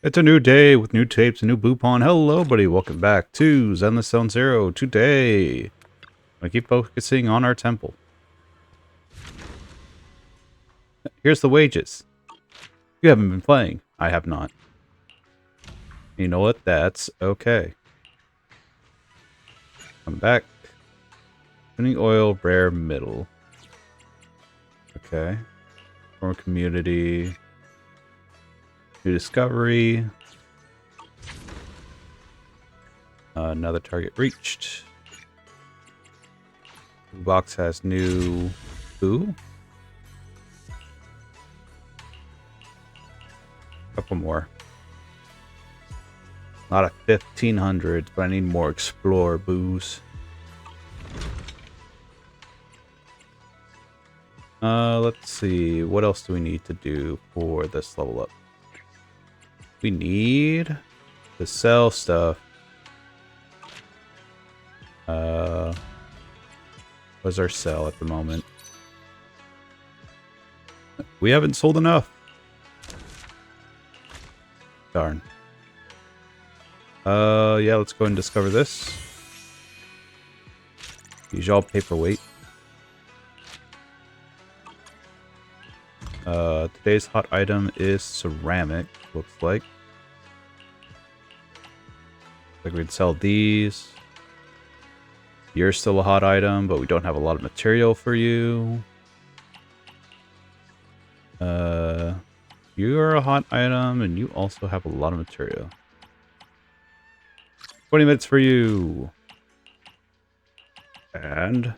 It's a new day with new tapes and new Boopon. Hello, buddy. Welcome back to Zenless Zone Zero. Today, I keep focusing on our temple. Here's the wages. You haven't been playing. I have not. You know what? That's okay. Come back. Spinning oil, rare, middle. Okay. Form community. New discovery. Another target reached. The box has new Foo. Couple more. Not a 1500s, but I need more explore booze. Let's see. What else do we need to do for this level up? We need to sell stuff. What's our sell at the moment? We haven't sold enough. Darn. Yeah, let's go and discover this. Use all paperweight. Today's hot item is ceramic, looks like. Like we'd sell these. You're still a hot item, but we don't have a lot of material for you. You are a hot item, and you also have a lot of material. 20 minutes for you. And I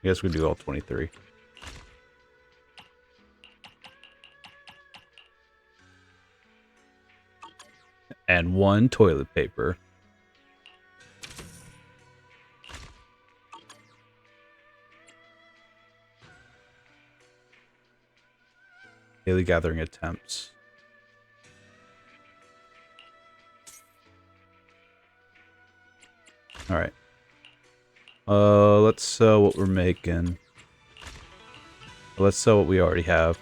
guess we do all 23. And one toilet paper. Daily gathering attempts. All right. Let's sell what we're making. Let's sell what we already have.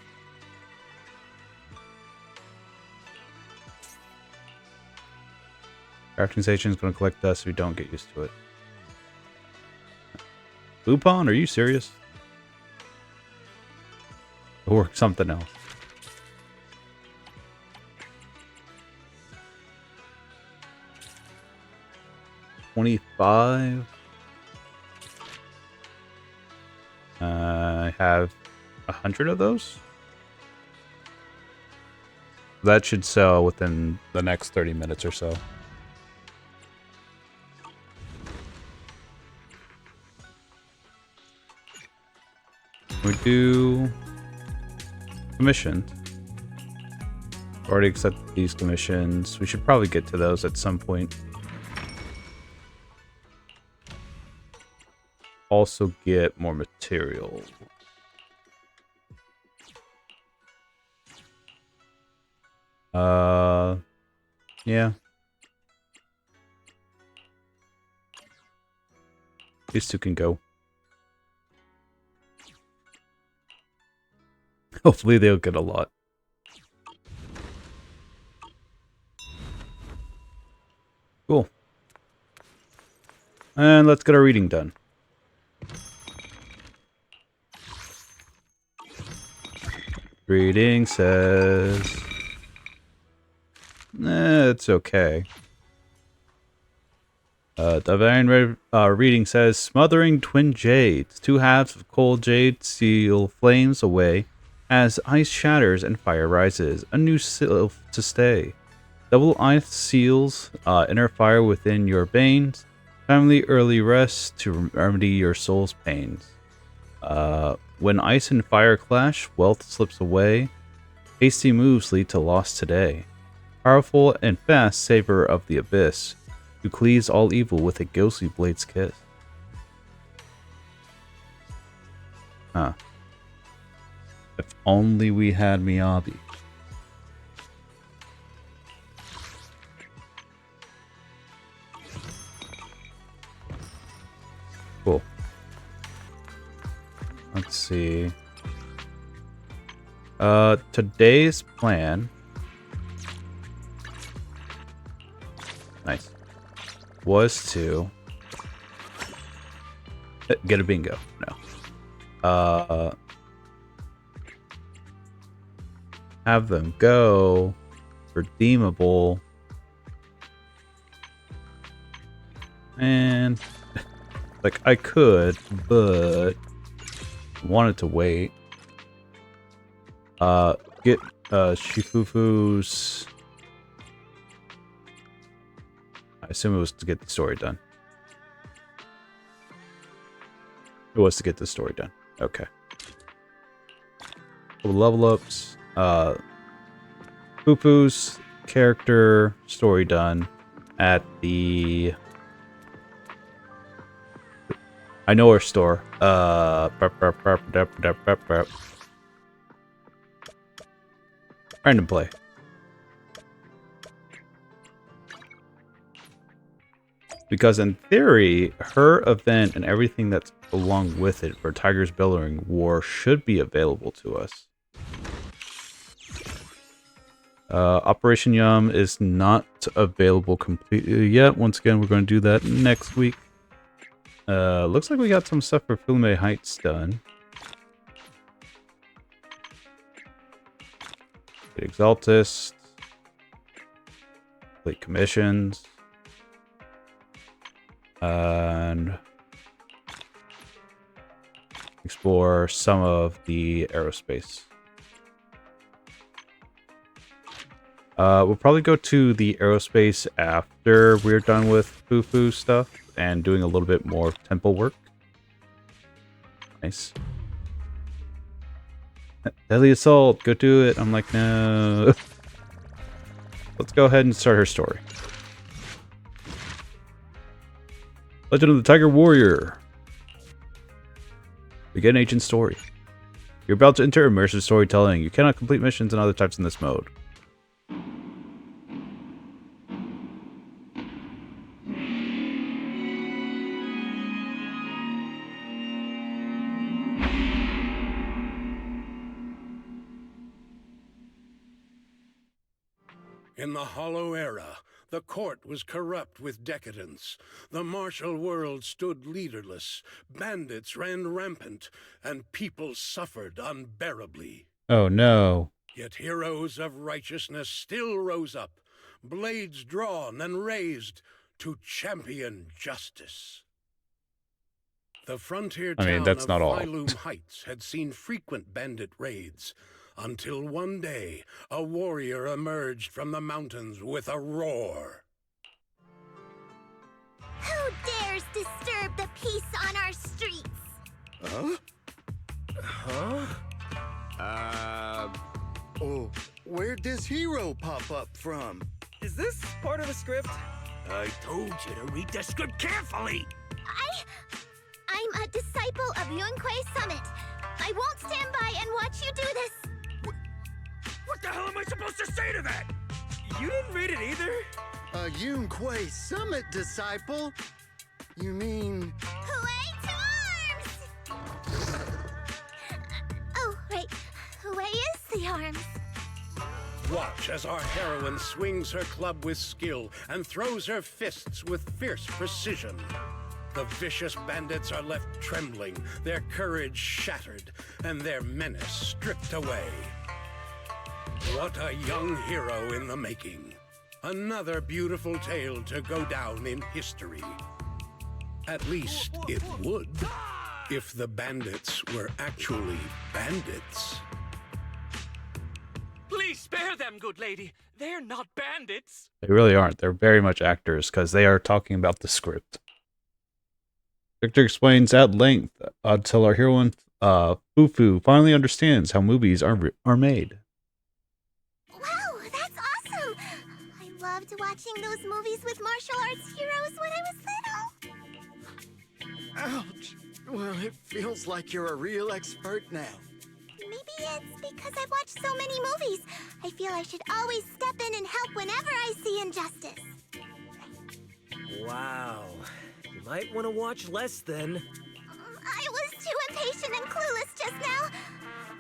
Crafting station is going to collect dust if we don't get used to it. Boopon, are you serious? Or something else. $25. I have 100 of those. That should sell within the next 30 minutes or so. We do commissions. Already accepted these commissions. We should probably get to those at some point. Also get more material. Yeah. These two can go. Hopefully they'll get a lot. Cool. And let's get our reading done. Reading says... it's okay. Divine reading says, smothering twin jades. Two halves of cold jade seal flames away as ice shatters and fire rises. A new seal to stay. Double ice seals inner fire within your veins. Timely early rest to remedy your soul's pains. When ice and fire clash, wealth slips away. Hasty moves lead to loss today. Powerful and fast savor of the abyss, who cleaves all evil with a ghostly blade's kiss. Huh. If only we had Miyabi. Cool. Let's see. Today's plan Nice. Was to get a bingo. No. Have them go redeemable. And like I could, but wanted to wait. Get Shifufu's. I assume it was to get the story done. It was to get the story done. Okay. Level ups. Fufu's character story done at the I know her store. Random play. Because in theory, her event and everything that's along with it for Tiger's Billowing War should be available to us. Operation Yum is not available completely yet. Once again, we're going to do that next week. Looks like we got some stuff for Filme Heights done. Exaltist. Complete commissions. And explore some of the aerospace. We'll probably go to the aerospace after we're done with Fufu stuff and doing a little bit more temple work. Nice. Deadly Assault, go do it. I'm like, no. Let's go ahead and start her story. Legend of the Tiger Warrior. Begin Agent Story. You're about to enter immersive storytelling. You cannot complete missions and other types in this mode. In the Hollow Era, the court was corrupt with decadence. The martial world stood leaderless. Bandits ran rampant, and people suffered unbearably. Oh no. Yet heroes of righteousness still rose up, blades drawn and raised to champion justice. The frontier town that's of not all. Phylum Heights had seen frequent bandit raids, until one day a warrior emerged from the mountains with a roar. Who dares disturb the peace on our streets? Huh? Oh, where'd this hero pop up from? Is this part of the script? I told you to read the script carefully. I'm a disciple of Yunquei Summit. I won't stand by and watch you do this. What the hell am I supposed to say to that? You didn't read it either? A Yunquei Summit disciple? You mean... Hooray to arms! Oh, right. Hooray is the arms. Watch as our heroine swings her club with skill and throws her fists with fierce precision. The vicious bandits are left trembling, their courage shattered, and their menace stripped away. What a young hero in the making. Another beautiful tale to go down in history. At least it would, if the bandits were actually bandits. Please spare them, good lady. They're not bandits. They really aren't. They're very much actors because they are talking about the script. Victor explains at length until our heroine, Fufu, finally understands how movies are made. Wow, that's awesome! I loved watching those movies with martial arts heroes when I was little. Ouch! Well, it feels like you're a real expert now. Maybe it's because I've watched so many movies. I feel I should always step in and help whenever I see injustice. Wow. You might want to watch less then. I was too impatient and clueless just now.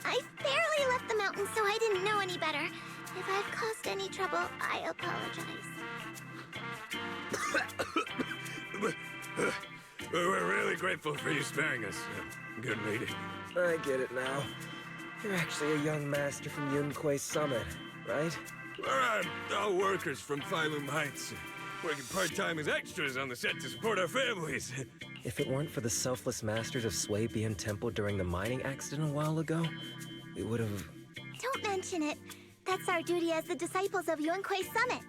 I barely left the mountain, so I didn't know any better. If I've caused any trouble, I apologize. We're really grateful for you sparing us, good lady. I get it now. You're actually a young master from Yunquei Summit, right? We're all workers from Phylum Heights, working part-time as extras on the set to support our families. If it weren't for the selfless masters of Swabian Temple during the mining accident a while ago, we would have... Don't mention it. That's our duty as the disciples of Yunquei Summit.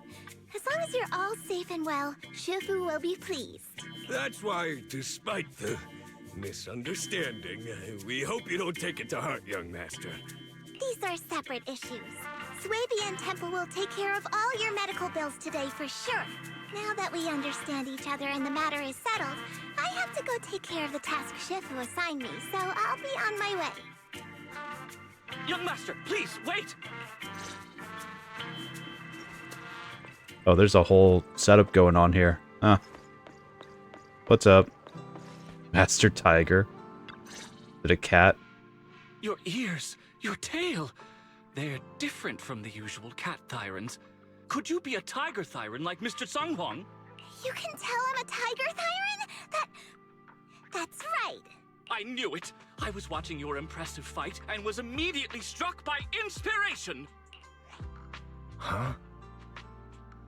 As long as you're all safe and well, Shifu will be pleased. That's why, despite the misunderstanding, we hope you don't take it to heart, young master. These are separate issues. Swabian Temple will take care of all your medical bills today for sure. Now that we understand each other and the matter is settled, I have to go take care of the task Shifu assigned me, so I'll be on my way. Young master, please, wait! Oh, there's a whole setup going on here. Huh. What's up? Master Tiger. Is it a cat? Your ears, your tail, they're different from the usual cat Thyrens. Could you be a tiger Thyren like Mr. Sunghuang? You can tell I'm a tiger Thiren? That's right. I knew it! I was watching your impressive fight and was immediately struck by inspiration! Huh?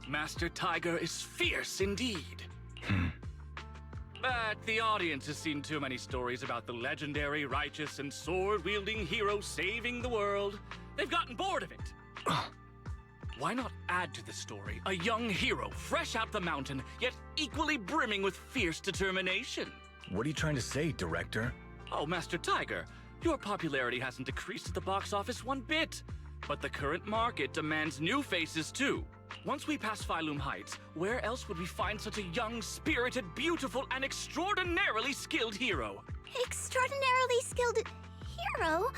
Master Tiger is fierce indeed. But the audience has seen too many stories about the legendary, righteous, and sword-wielding hero saving the world. They've gotten bored of it. Why not add to the story a young hero fresh out the mountain, yet equally brimming with fierce determination? What are you trying to say, director? Oh, Master Tiger, your popularity hasn't decreased at the box office one bit. But the current market demands new faces too. Once we pass Phylum Heights, where else would we find such a young, spirited, beautiful, and extraordinarily skilled hero? Extraordinarily skilled hero?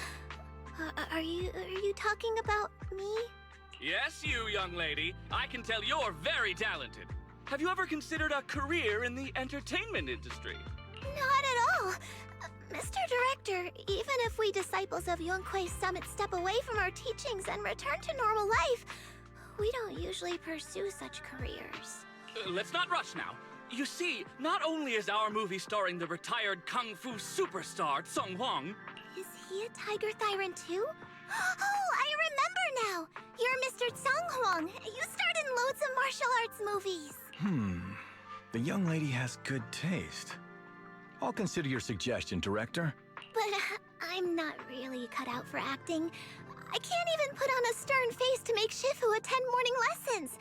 Are you talking about me? Yes, you, young lady. I can tell you're very talented. Have you ever considered a career in the entertainment industry? Not at all. Mr. Director, even if we disciples of Yunquei Summit step away from our teachings and return to normal life, we don't usually pursue such careers. Let's not rush now. You see, not only is our movie starring the retired kung fu superstar Sung Huang. Is he a tiger Thiren too? Oh, I remember now! You're Mr. Sung Huang. You starred in loads of martial arts movies. The young lady has good taste. I'll consider your suggestion, director. But I'm not really cut out for acting. I can't even put on a stern face to make Shifu attend morning lessons.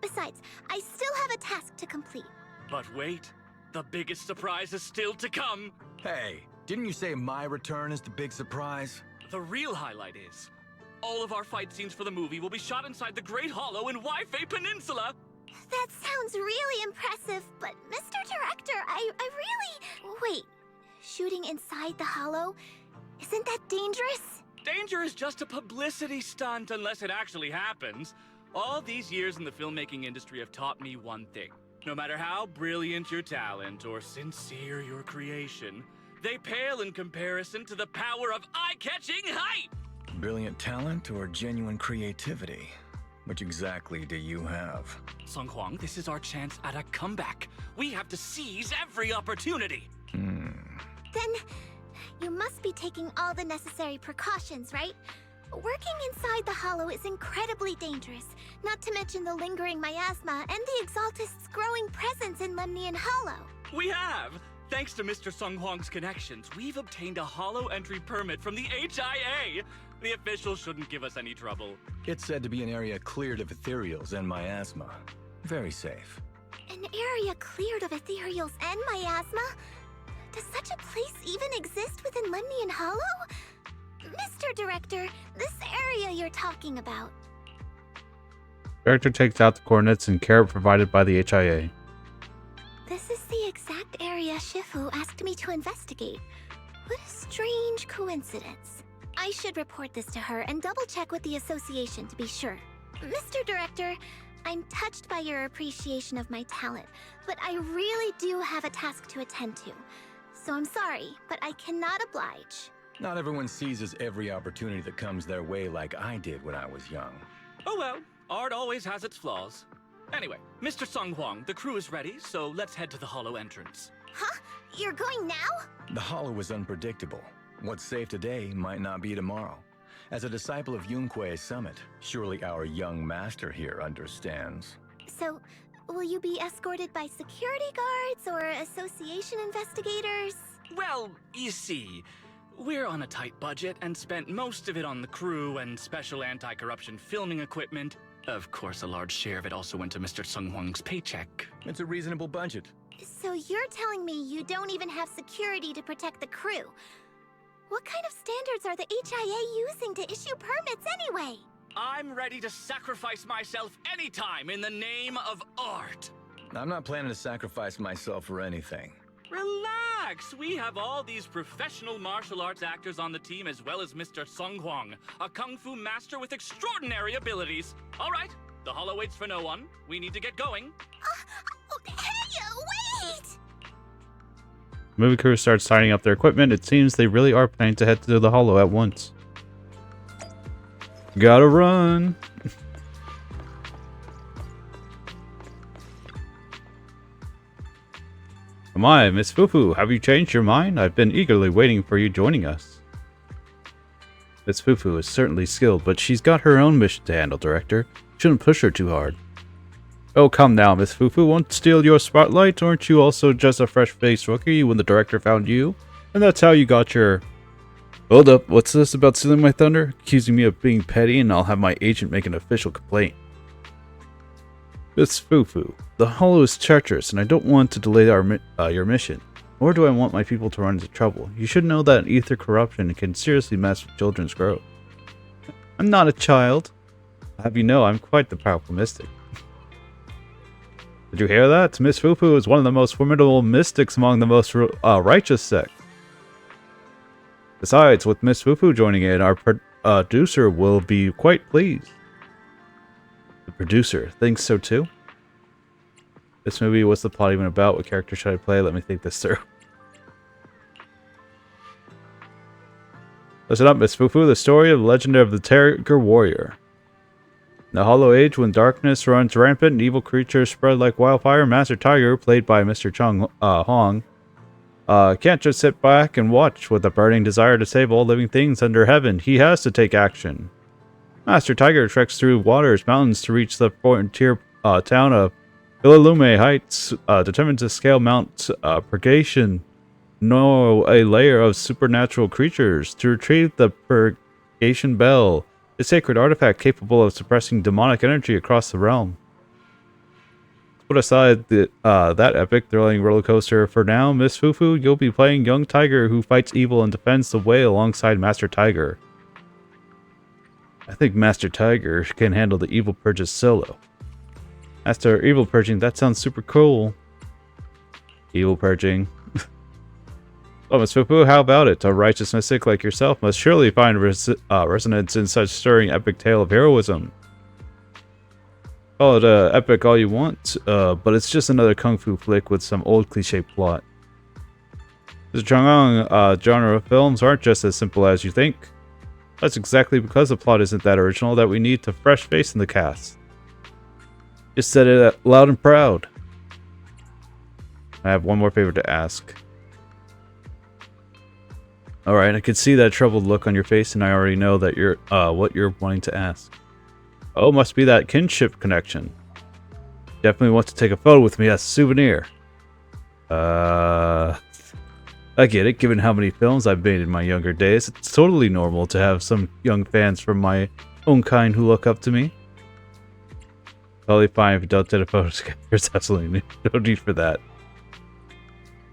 Besides, I still have a task to complete. But wait, the biggest surprise is still to come. Hey, didn't you say my return is the big surprise? The real highlight is, all of our fight scenes for the movie will be shot inside the Great Hollow in Waifei Peninsula. That sounds really impressive, but Mr. Director, I really... Wait, shooting inside the hollow? Isn't that dangerous? Danger is just a publicity stunt unless it actually happens. All these years in the filmmaking industry have taught me one thing. No matter how brilliant your talent or sincere your creation, they pale in comparison to the power of eye-catching hype! Brilliant talent or genuine creativity? Which exactly do you have? Sung Huang, this is our chance at a comeback. We have to seize every opportunity. Then, you must be taking all the necessary precautions, right? Working inside the hollow is incredibly dangerous, not to mention the lingering miasma and the Exaltist's growing presence in Lemnian Hollow. We have! Thanks to Mr. Sung Huang's connections, we've obtained a hollow entry permit from the HIA. The officials shouldn't give us any trouble. It's said to be an area cleared of ethereals and miasma. Very safe. An area cleared of ethereals and miasma? Does such a place even exist within Lemnian Hollow? Mr. Director, this area you're talking about. Director takes out the coordinates and care provided by the HIA. This is the exact area Shifu asked me to investigate. What a strange coincidence. I should report this to her and double-check with the association to be sure. Mr. Director, I'm touched by your appreciation of my talent, but I really do have a task to attend to. So I'm sorry, but I cannot oblige. Not everyone seizes every opportunity that comes their way like I did when I was young. Oh well, art always has its flaws. Anyway, Mr. Sung Hwang, the crew is ready, so let's head to the hollow entrance. Huh? You're going now? The hollow is unpredictable. What's safe today might not be tomorrow. As a disciple of Yunque's summit, surely our young master here understands. So, will you be escorted by security guards or association investigators? Well, you see, we're on a tight budget and spent most of it on the crew and special anti-corruption filming equipment. Of course, a large share of it also went to Mr. Sung Hwang's paycheck. It's a reasonable budget. So you're telling me you don't even have security to protect the crew? What kind of standards are the HIA using to issue permits anyway? I'm ready to sacrifice myself anytime in the name of art. I'm not planning to sacrifice myself for anything. Relax! We have all these professional martial arts actors on the team as well as Mr. Sung Hwang, a kung fu master with extraordinary abilities. All right, the hollow waits for no one. We need to get going. Hey, wait! Movie crew starts signing up their equipment. It seems they really are planning to head to the hollow at once. Gotta run! Come on, Miss Fufu, have you changed your mind? I've been eagerly waiting for you joining us. Miss Fufu is certainly skilled, but she's got her own mission to handle, Director. Shouldn't push her too hard. Oh, come now, Miss Fufu, won't steal your spotlight? Aren't you also just a fresh-faced rookie when the director found you? And that's how you got your... Hold up, what's this about stealing my thunder? Accusing me of being petty, and I'll have my agent make an official complaint. Miss Fufu, the hollow is treacherous, and I don't want to delay your mission. Nor do I want my people to run into trouble. You should know that ether corruption can seriously mess with children's growth. I'm not a child. I'll have you know, I'm quite the powerful mystic. Did you hear that? Miss Fufu is one of the most formidable mystics among the most righteous sect. Besides, with Miss Fufu joining in, our producer will be quite pleased. The producer thinks so too? This movie, what's the plot even about? What character should I play? Let me think this through. Listen up, Miss Fufu, the story of the legend of the Tiger Warrior. In the Hollow Age, when darkness runs rampant and evil creatures spread like wildfire, Master Tiger, played by Mr. Hong, can't just sit back and watch with a burning desire to save all living things under heaven. He has to take action. Master Tiger treks through mountains to reach the frontier town of Villalume Heights, determined to scale Mount Purgation, know a layer of supernatural creatures, to retrieve the Purgation Bell, a sacred artifact capable of suppressing demonic energy across the realm. Put aside that epic, thrilling roller coaster for now, Miss Fufu, you'll be playing young Tiger who fights evil and defends the way alongside Master Tiger. I think Master Tiger can handle the evil purges solo. Master evil purging, that sounds super cool. Evil purging. Oh, Miss Fufu, how about it? A righteous mystic like yourself must surely find resonance in such stirring epic tale of heroism. Call it epic all you want, but it's just another kung fu flick with some old cliche plot. The Chang'an genre of films aren't just as simple as you think. That's exactly because the plot isn't that original that we need a fresh face in the cast. Just said it loud and proud. I have one more favor to ask. Alright, I can see that troubled look on your face, and I already know that you're what you're wanting to ask. Oh, must be that kinship connection. Definitely want to take a photo with me as a souvenir. I get it, given how many films I've made in my younger days. It's totally normal to have some young fans from my own kind who look up to me. Totally fine if you don't take a photo together. There's absolutely no need for that.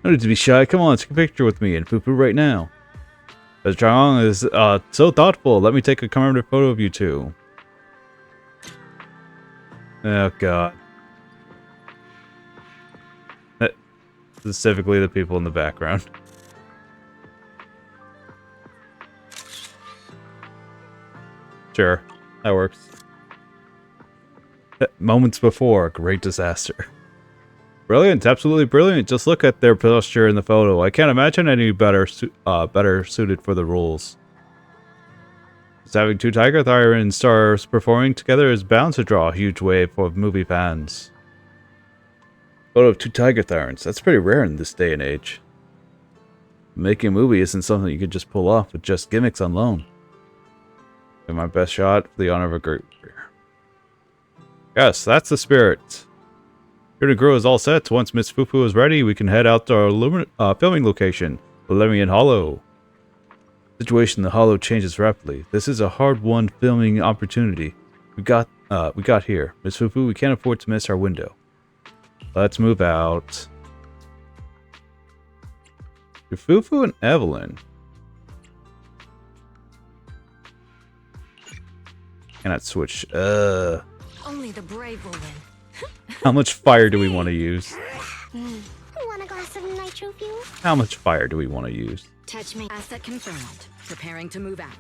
No need to be shy. Come on, take a picture with me and Fufu right now. But Chang is so thoughtful. Let me take a commemorative photo of you two. Oh god. Specifically the people in the background. Sure, that works. Moments before a great disaster. Brilliant, absolutely brilliant. Just look at their posture in the photo. I can't imagine any better suited for the roles. Having two Tiger Thiren stars performing together is bound to draw a huge wave of movie fans. Photo of two Tiger Thirens. That's pretty rare in this day and age. Making a movie isn't something you could just pull off with just gimmicks on loan. Give my best shot for the honor of a great career. Yes, that's the spirit. Here to grow is all set. Once Miss Fufu is ready, we can head out to our filming location, Valerian Hollow. The situation in the Hollow changes rapidly. This is a hard-won filming opportunity. We got here. Miss Fufu, we can't afford to miss our window. Let's move out. Fufu and Evelyn. Cannot switch. Only the brave will win. How much fire do we want to use? Want a glass of nitro fuel? How much fire do we want to use? Touch me. Asset confirmed. Preparing to move out.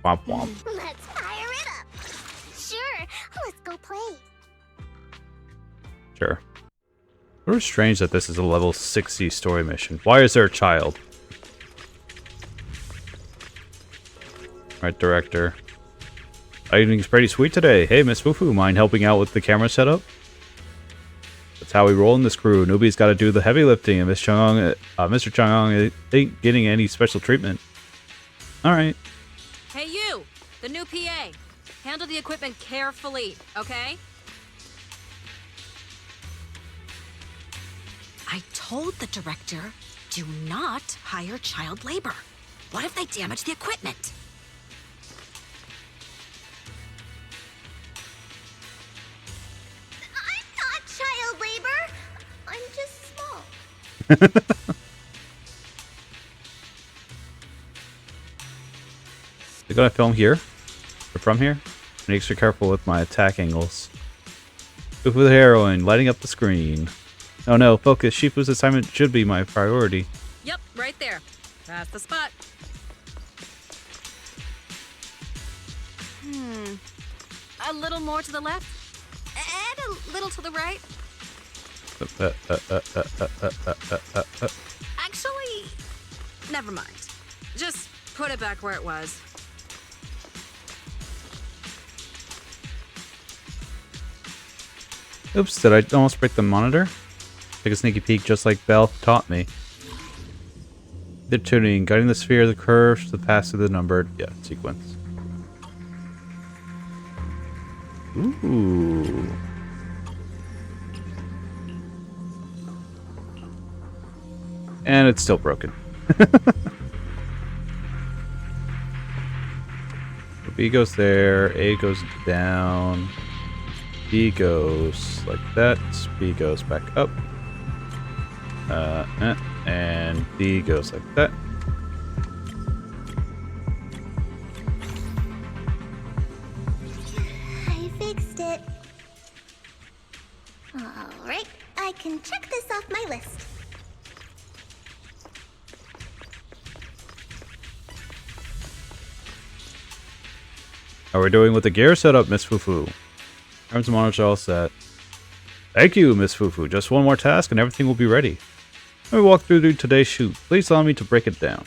Womp womp. Let's fire it up. Sure, let's go play. Sure. Sort of strange that this is a level 60 story mission. Why is there a child? Alright, director. Evening's pretty sweet today. Hey, Miss Fufu, mind helping out with the camera setup? That's how we roll in this crew. Newbie's got to do the heavy lifting, and Mr. Chang'ong ain't getting any special treatment. Alright. Hey you, the new PA. Handle the equipment carefully, okay? I told the director, do not hire child labor. What if they damage the equipment? I'm not child labor. I'm just small. They're gonna film here? Or from here? I'm extra careful with my attack angles. Fufu the heroine, lighting up the screen. Oh no, focus. Shifu's assignment should be my priority. Yep, right there. That's the spot. A little more to the left. And a little to the right. Actually, never mind. Just put it back where it was. Oops, did I almost break the monitor? Take a sneaky peek just like Belle taught me. The tuning, guiding the sphere, the curves, the pass to the numbered, sequence. Ooh. And it's still broken. B goes there, A goes down, B goes like that, B goes back up, and D goes like that. I fixed it. Alright, I can check this off my list. How are we doing with the gear setup, Miss Fufu? Arms and monitors are all set. Thank you, Miss Fufu. Just one more task and everything will be ready. Let me walk through today's shoot. Please allow me to break it down.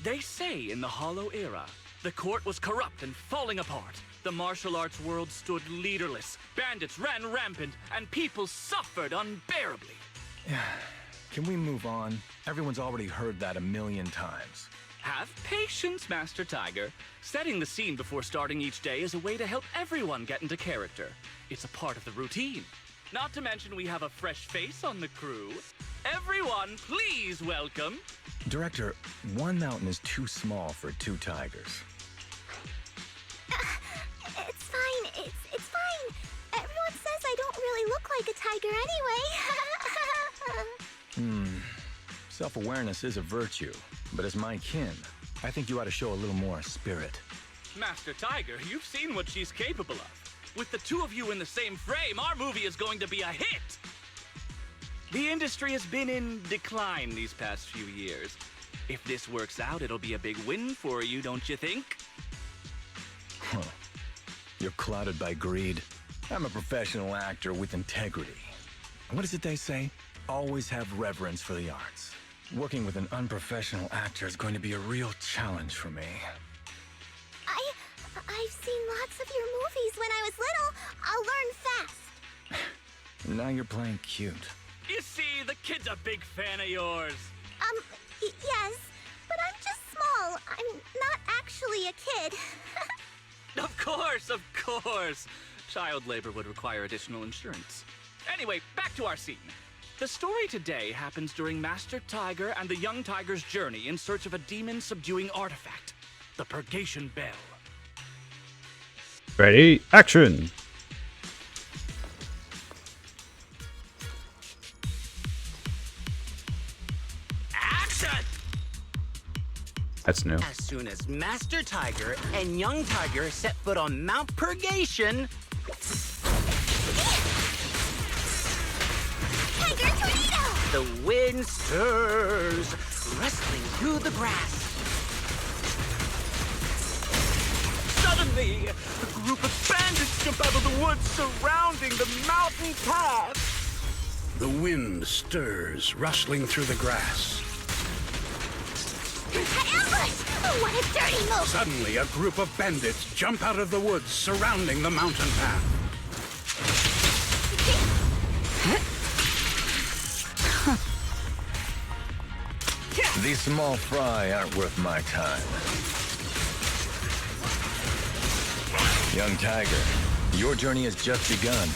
They say in the Hollow Era, the court was corrupt and falling apart. The martial arts world stood leaderless. Bandits ran rampant, and people suffered unbearably. Can we move on? Everyone's already heard that a million times. Have patience, Master Tiger. Setting the scene before starting each day is a way to help everyone get into character. It's a part of the routine. Not to mention we have a fresh face on the crew. Everyone, please welcome... Director, one mountain is too small for two tigers. It's fine, it's fine. Everyone says I don't really look like a tiger anyway. Self-awareness is a virtue, but as my kin, I think you ought to show a little more spirit. Master Tiger, you've seen what she's capable of. With the two of you in the same frame, our movie is going to be a hit! The industry has been in decline these past few years. If this works out, it'll be a big win for you, don't you think? Huh. You're clouded by greed. I'm a professional actor with integrity. What is it they say? Always have reverence for the arts. Working with an unprofessional actor is going to be a real challenge for me. I've seen lots of your movies when I was little. I'll learn fast. Now you're playing cute. You see, the kid's a big fan of yours. Yes, but I'm just small. I'm not actually a kid. Of course, of course. Child labor would require additional insurance. Anyway, back to our scene. The story today happens during Master Tiger and the young tiger's journey in search of a demon-subduing artifact, the Purgation Bell. Ready, action! Action! That's new. As soon as Master Tiger and Young Tiger set foot on Mount Purgation, Tiger Tornado! the wind stirs, rustling through the grass. Suddenly, a group of bandits jump out of the woods surrounding the mountain path. The wind stirs, rustling through the grass. Ambush! Oh, what a dirty move! Suddenly, a group of bandits jump out of the woods surrounding the mountain path. These small fry aren't worth my time. Young Tiger, your journey has just begun.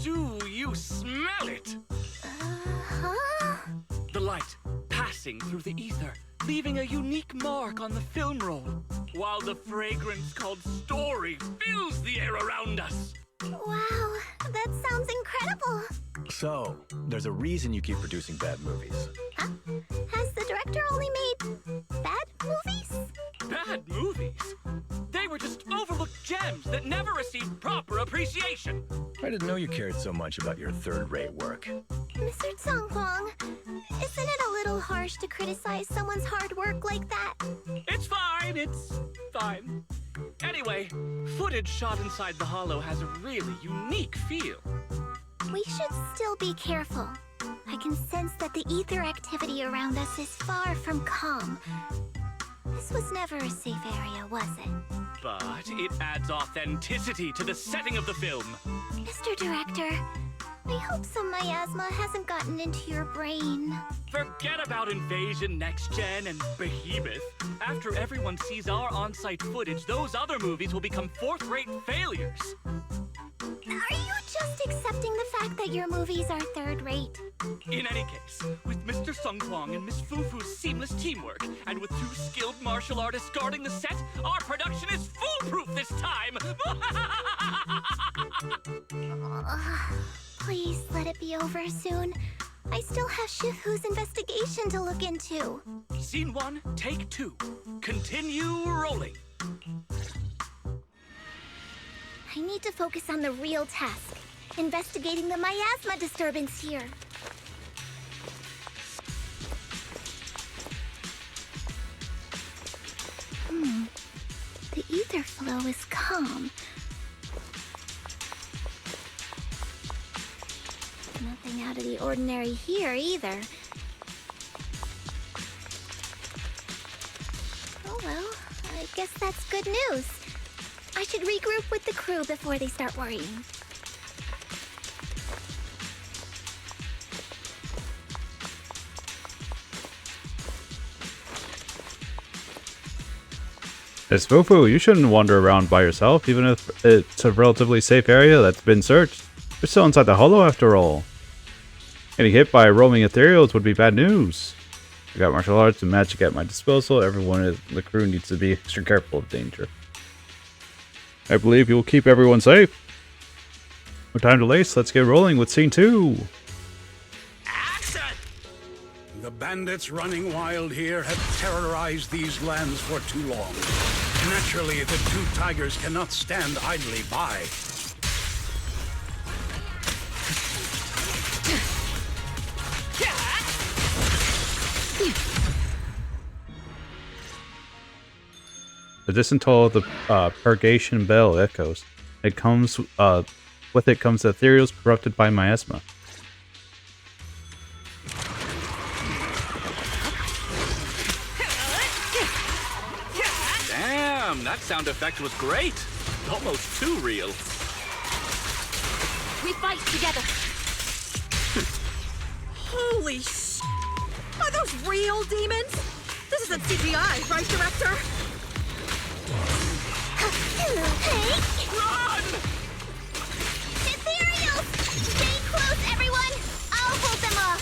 Do you smell it? The light passing through the ether, leaving a unique mark on the film roll, while the fragrance called story fills the air around us. Wow, that sounds incredible. So, there's a reason you keep producing bad movies. Huh? Has the director only made bad movies? Bad movies? They were just overlooked gems that never received proper appreciation. I didn't know you cared so much about your third-rate work. Mr. Tsongkwang, isn't it a little harsh to criticize someone's hard work like that? It's fine. Anyway, footage shot inside the hollow has a really unique feel. We should still be careful. I can sense that the ether activity around us is far from calm. This was never a safe area, was it? But it adds authenticity to the setting of the film. Mr. Director, I hope some miasma hasn't gotten into your brain. Forget about Invasion, Next Gen, and Behemoth. After everyone sees our on-site footage, those other movies will become fourth-rate failures. Are you just accepting the fact that your movies are third-rate? In any case, with Mr. Tsongkwang and Miss Fufu's seamless teamwork, and with 2 skilled martial artists guarding the set, our production is foolproof this time! Please let it be over soon. I still have Shifu's investigation to look into. Scene 1, take 2. Continue rolling. I need to focus on the real task, investigating the miasma disturbance here. The ether flow is calm. Nothing out of the ordinary here either. Oh well, I guess that's good news. I should regroup with the crew before they start worrying. It's Fufu, you shouldn't wander around by yourself, even if it's a relatively safe area that's been searched. You're still inside the hollow after all. Getting hit by roaming ethereals would be bad news. I got martial arts and magic at my disposal. Everyone in the crew needs to be extra careful of danger. I believe you'll keep everyone safe. No time to waste, let's get rolling with scene 2. Action! The bandits running wild here have terrorized these lands for too long. Naturally, the 2 tigers cannot stand idly by. The distant toll of the purgation bell echoes. It comes with it comes the ethereals corrupted by miasma. Damn, that sound effect was great. Almost too real. We fight together. Holy sh! Are those real demons? This isn't CGI, right, director? Run! Ethereals! Stay close, everyone! I'll hold them off!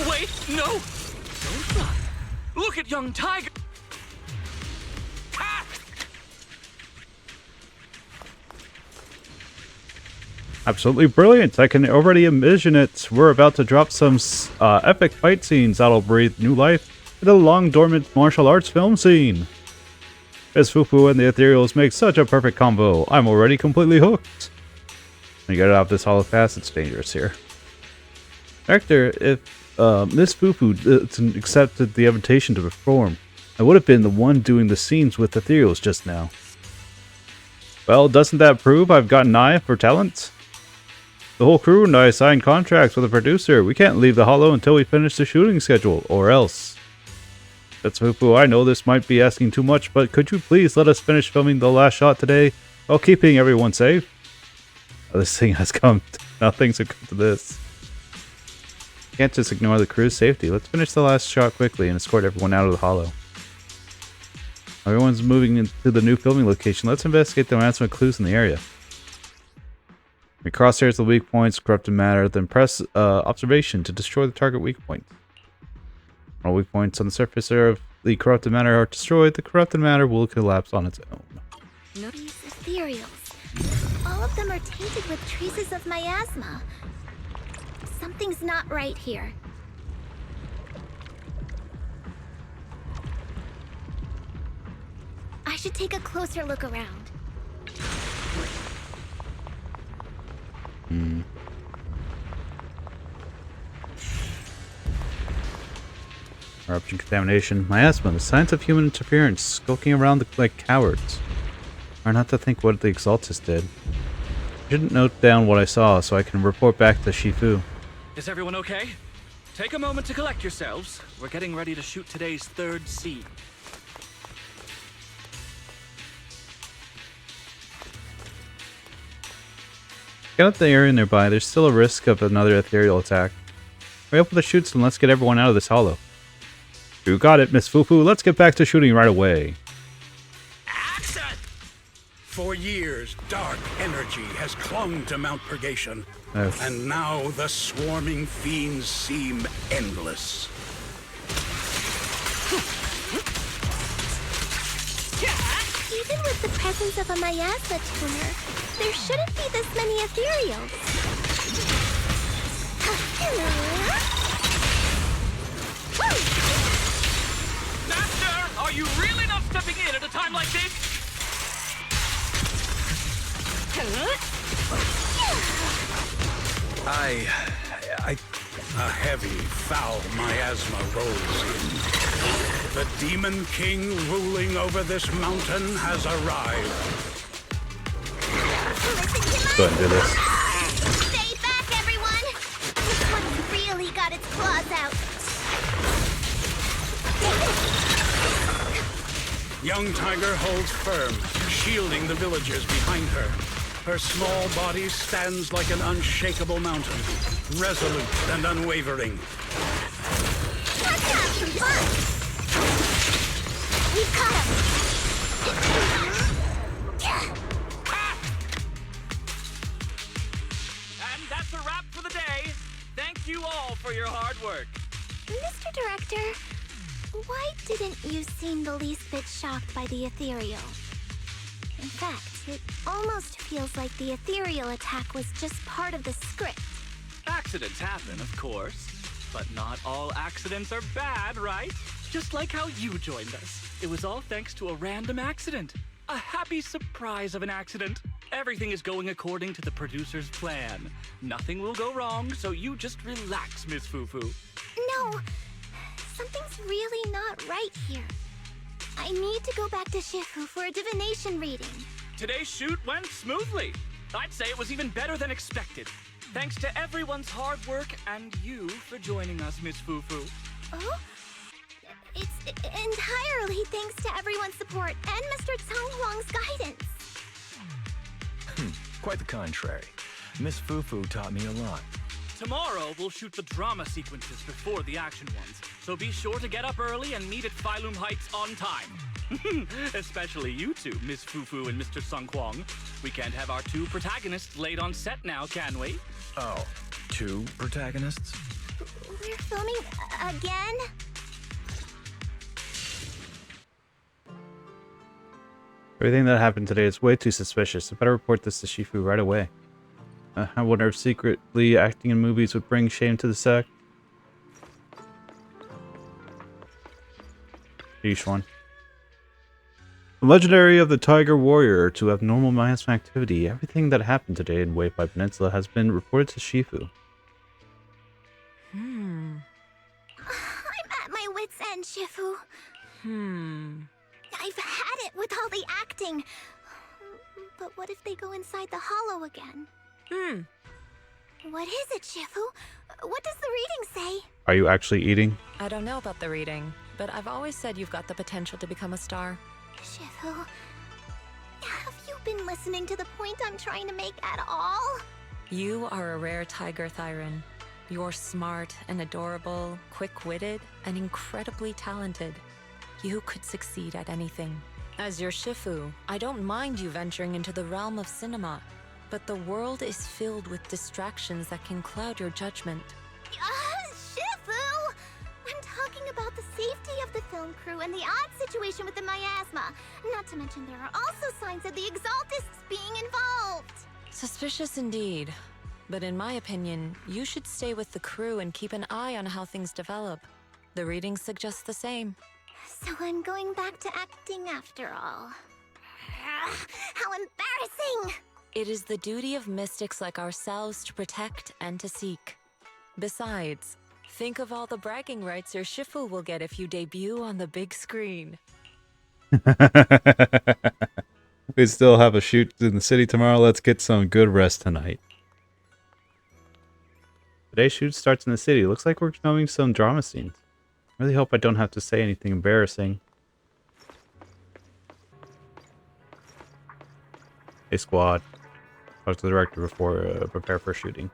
Wait, no! Don't run. Look at young Tiger! Ah! Absolutely brilliant. I can already envision it. We're about to drop some epic fight scenes that'll breathe new life into the long dormant martial arts film scene. As Fufu and the Ethereals make such a perfect combo, I'm already completely hooked. When you get out of this hollow fast, it's dangerous here. Director, if Miss Fufu accepted the invitation to perform, I would have been the one doing the scenes with Ethereals just now. Well, doesn't that prove I've got an eye for talent? The whole crew and I signed contracts with the producer. We can't leave the hollow until we finish the shooting schedule, or else. That's Fufu. I know this might be asking too much, but could you please let us finish filming the last shot today while keeping everyone safe? Oh, this thing has come. Now things have come to this. Can't just ignore the crew's safety. Let's finish the last shot quickly and escort everyone out of the hollow. Everyone's moving into the new filming location. Let's investigate the announcement clues in the area. We crosshairs the weak points, corrupted matter, then press observation to destroy the target weak point. When all weak points on the surface of the corrupted matter are destroyed, the corrupted matter will collapse on its own. These ethereals. All of them are tainted with traces of miasma. Something's not right here. I should take a closer look around. Corruption, contamination, miasma, the signs of human interference, skulking around like cowards. Are not to think what the Exaltus did. I shouldn't note down what I saw so I can report back to Shifu. Is everyone okay? Take a moment to collect yourselves. We're getting ready to shoot today's third scene. Get out the area nearby. There's still a risk of another ethereal attack. Hurry up with the shoots and let's get everyone out of this hollow. You got it, Miss Fufu. Let's get back to shooting right away. Action! For years, dark energy has clung to Mount Purgation. Yes. And now the swarming fiends seem endless. Even with the presence of a miasma tuner, there shouldn't be this many ethereals. Master, are you really not stepping in at a time like this? A heavy, foul miasma rolls in. The Demon King ruling over this mountain has arrived. Go ahead and do this. Stay back, everyone! This one's really got its claws out. Young Tiger holds firm, shielding the villagers behind her. Her small body stands like an unshakable mountain, resolute and unwavering. Let's have some fun! We've caught him! And that's a wrap for the day. Thank you all for your hard work. Mr. Director, why didn't you seem the least bit shocked by the ethereal? In fact, it almost feels like the ethereal attack was just part of the script. Accidents happen, of course. But not all accidents are bad, right? Just like how you joined us. It was all thanks to a random accident. A happy surprise of an accident. Everything is going according to the producer's plan. Nothing will go wrong, so you just relax, Miss Fufu. No, Something's really not right here. I need to go back to Shifu for a divination reading. Today's shoot went smoothly. I'd say it was even better than expected. Thanks to everyone's hard work and you for joining us, Miss Fufu. Oh? It's entirely thanks to everyone's support and Mr. Tsang Huang's guidance. Quite the contrary. Miss Fufu taught me a lot. Tomorrow, we'll shoot the drama sequences before the action ones, so be sure to get up early and meet at Phylum Heights on time. Especially you two, Miss Fufu and Mr. Sung Kwong. We can't have our two protagonists late on set now, can we? Oh, 2 protagonists? We're filming again? Everything that happened today is way too suspicious. I better report this to Shifu right away. I wonder if secretly acting in movies would bring shame to the sect. Each one. The legendary of the Tiger Warrior to abnormal miasma activity. Everything that happened today in Wayfight Peninsula has been reported to Shifu. I'm at my wit's end, Shifu. I've had it with all the acting. But what if they go inside the hollow again? What is it, Shifu? What does the reading say? Are you actually eating? I don't know about the reading, but I've always said you've got the potential to become a star. Shifu, have you been listening to the point I'm trying to make at all? You are a rare tiger, Thiren. You're smart and adorable, quick-witted, and incredibly talented. You could succeed at anything. As your Shifu, I don't mind you venturing into the realm of cinema, but the world is filled with distractions that can cloud your judgment. Shifu! I'm talking about the safety of the film crew and the odd situation with the miasma. Not to mention there are also signs of the Exaltists being involved. Suspicious indeed. But in my opinion, you should stay with the crew and keep an eye on how things develop. The readings suggest the same. So I'm going back to acting after all. How embarrassing! It is the duty of mystics like ourselves to protect and to seek. Besides, think of all the bragging rights your Shifu will get if you debut on the big screen. We still have a shoot in the city tomorrow. Let's get some good rest tonight. Today's shoot starts in the city. Looks like we're filming some drama scenes. I really hope I don't have to say anything embarrassing. Hey squad. Talk to the director before prepare for shooting.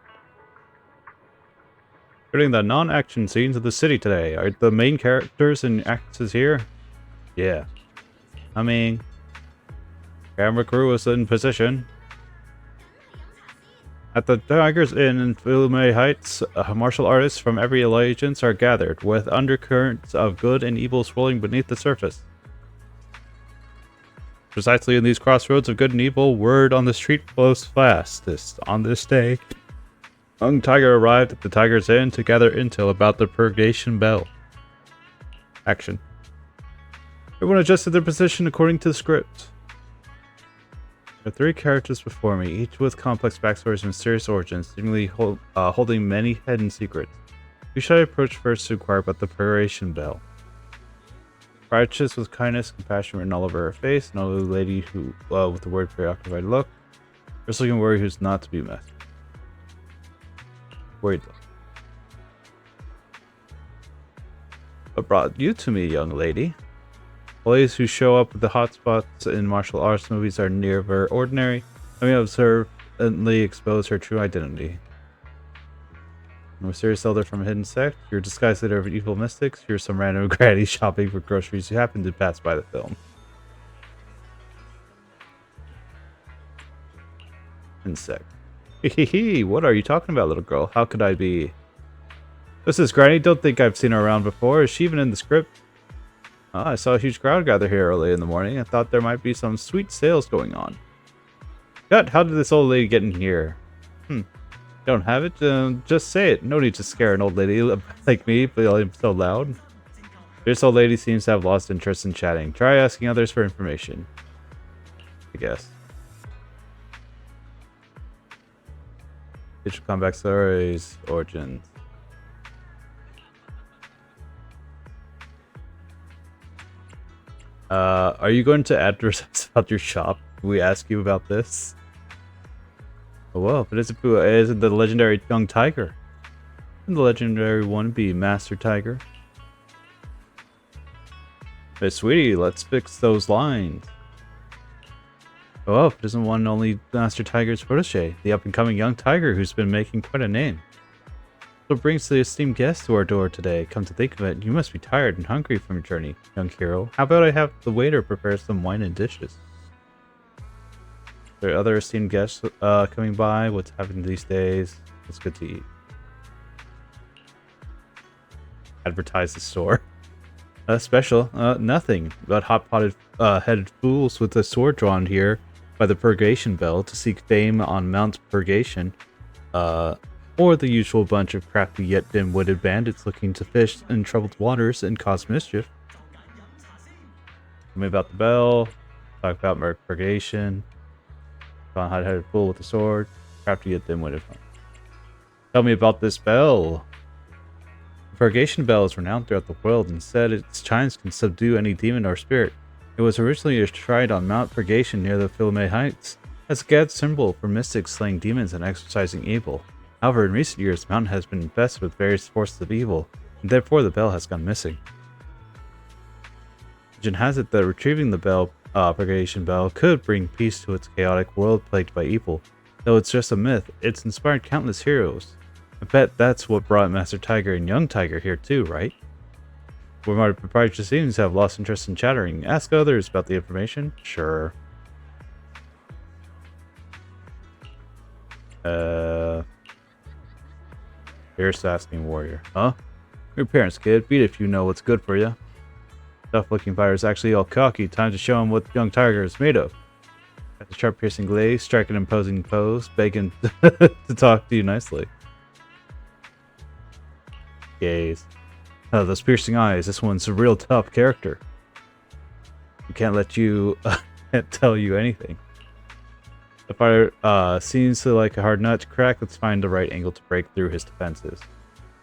Shooting the non-action scenes of the city today. Are the main characters and actors here? Yeah. I mean, camera crew is in position. At the Tigers Inn in Phylum Heights, martial artists from every allegiance are gathered, with undercurrents of good and evil swirling beneath the surface. Precisely in these crossroads of good and evil, word on the street flows fastest. On this day, Young Tiger arrived at the Tigers Inn to gather intel about the Purgation Bell. Action. Everyone adjusted their position according to the script. There are 3 characters before me, each with complex backstories and mysterious origins, seemingly holding many hidden secrets. Who should I approach first to inquire about the Purgation Bell? Righteous with kindness, compassion written all over her face, an elderly lady who, with the word preoccupied look, bristling and worried who's not to be messed. Worried look. What brought you to me, young lady? Boys who show up with the hotspots in martial arts movies are never ordinary. Let me observantly expose her true identity. A mysterious elder from a hidden sect. You're a disguised leader of evil mystics. You're some random granny shopping for groceries who happen to pass by the film. Insect. Hehehe, what are you talking about, little girl? How could I be? This is Granny. Don't think I've seen her around before. Is she even in the script? Oh, I saw a huge crowd gather here early in the morning. I thought there might be some sweet sales going on. God, how did this old lady get in here? Don't have it? Just say it. No need to scare an old lady like me, feeling so loud. This old lady seems to have lost interest in chatting. Try asking others for information. I guess. Digital comeback stories, origins. Are you going to advertise about your shop? Can we ask you about this? Oh, well, if it isn't the legendary young tiger. And the legendary wannabe Master Tiger. Hey, sweetie, let's fix those lines. Oh, if it isn't one and only Master Tiger's protege, the up-and-coming young tiger who's been making quite a name. What brings the esteemed guest to our door today? Come to think of it, you must be tired and hungry from your journey, young hero. How about I have the waiter prepare some wine and dishes? There are other esteemed guests coming by. What's happening these days? What's good to eat? Advertise the store. Special. Nothing. But hot-potted headed fools with a sword drawn here by the Purgation Bell to seek fame on Mount Purgation. Or the usual bunch of crafty yet dim-witted bandits looking to fish in troubled waters and cause mischief. Tell me about the bell. Talk about Purgation. Hot-headed fool with a sword. Crafty yet dim-witted. Tell me about this bell. The Purgation Bell is renowned throughout the world and said its chimes can subdue any demon or spirit. It was originally enshrined on Mount Purgation near the Philome Heights as a god symbol for mystics slaying demons and exorcising evil. However, in recent years, the mountain has been infested with various forces of evil, and therefore the bell has gone missing. Legend has it that retrieving the Purgation Bell could bring peace to its chaotic world plagued by evil. Though it's just a myth, it's inspired countless heroes. I bet that's what brought Master Tiger and Young Tiger here too, right? Where my proprietor seems to have lost interest in chattering. Ask others about the information? Sure. Fierce asking warrior. Huh? Your parents, kid. Beat if you know what's good for you. Tough-looking fighter is actually all cocky. Time to show him what Young Tiger is made of. Got the sharp-piercing glaze, strike an imposing pose, begging to talk to you nicely. Gaze. Oh, those piercing eyes. This one's a real tough character. We can't let you... can't tell you anything. The fighter seems to like a hard nut to crack. Let's find the right angle to break through his defenses.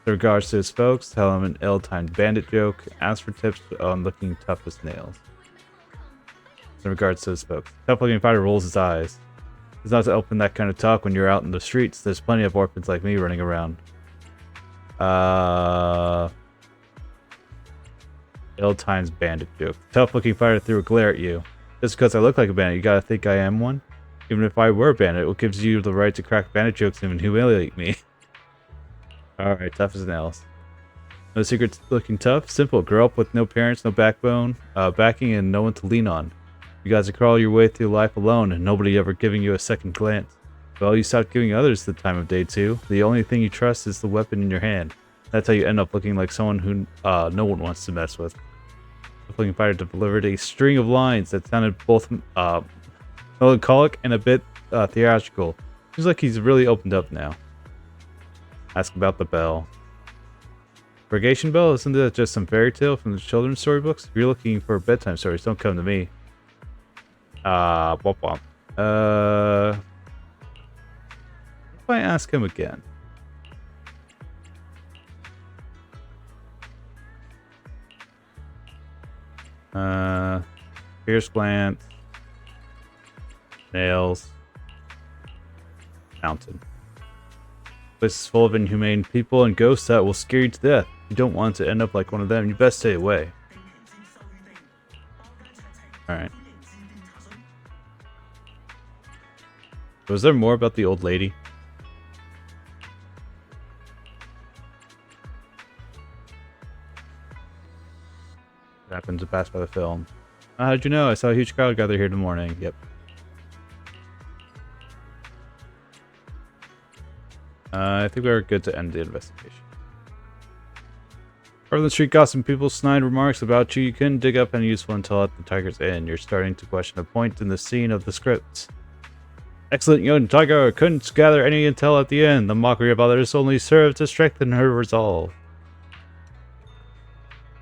In regards to his folks, tell him an ill-timed bandit joke. Ask for tips on looking tough as nails. In regards to his folks, tough-looking fighter rolls his eyes. It's not to open that kind of talk when you're out in the streets. There's plenty of orphans like me running around. Ill-timed bandit joke. Tough-looking fighter threw a glare at you. Just because I look like a bandit, you gotta think I am one? Even if I were a bandit, what gives you the right to crack bandit jokes and humiliate me? Alright, tough as nails. No secrets looking tough? Simple. Grow up with no parents, no backbone, backing, and no one to lean on. You guys crawl your way through life alone, and nobody ever giving you a second glance. Well, you stopped giving others the time of day too. The only thing you trust is the weapon in your hand. That's how you end up looking like someone who no one wants to mess with. The Flaming Fighter delivered a string of lines that sounded both melancholic and a bit theatrical. Seems like he's really opened up now. Ask about the bell. Purgation Bell? Isn't that just some fairy tale from the children's storybooks? If you're looking for bedtime stories, don't come to me. Womp womp. If I ask him again. Fierce glance. Nails. Mountain. This is full of inhumane people and ghosts that will scare you to death. You don't want to end up like one of them. You best stay away. Alright. Was there more about the old lady? What happened to pass by the film? How did you know? I saw a huge crowd gather here in the morning. Yep. I think we're good to end the investigation. Over the street gossip, people snide remarks about you. You couldn't dig up any useful until at the Tiger's Inn. You're starting to question a point in the scene of the scripts. Excellent young Tiger couldn't gather any intel at the end. The mockery of others only served to strengthen her resolve.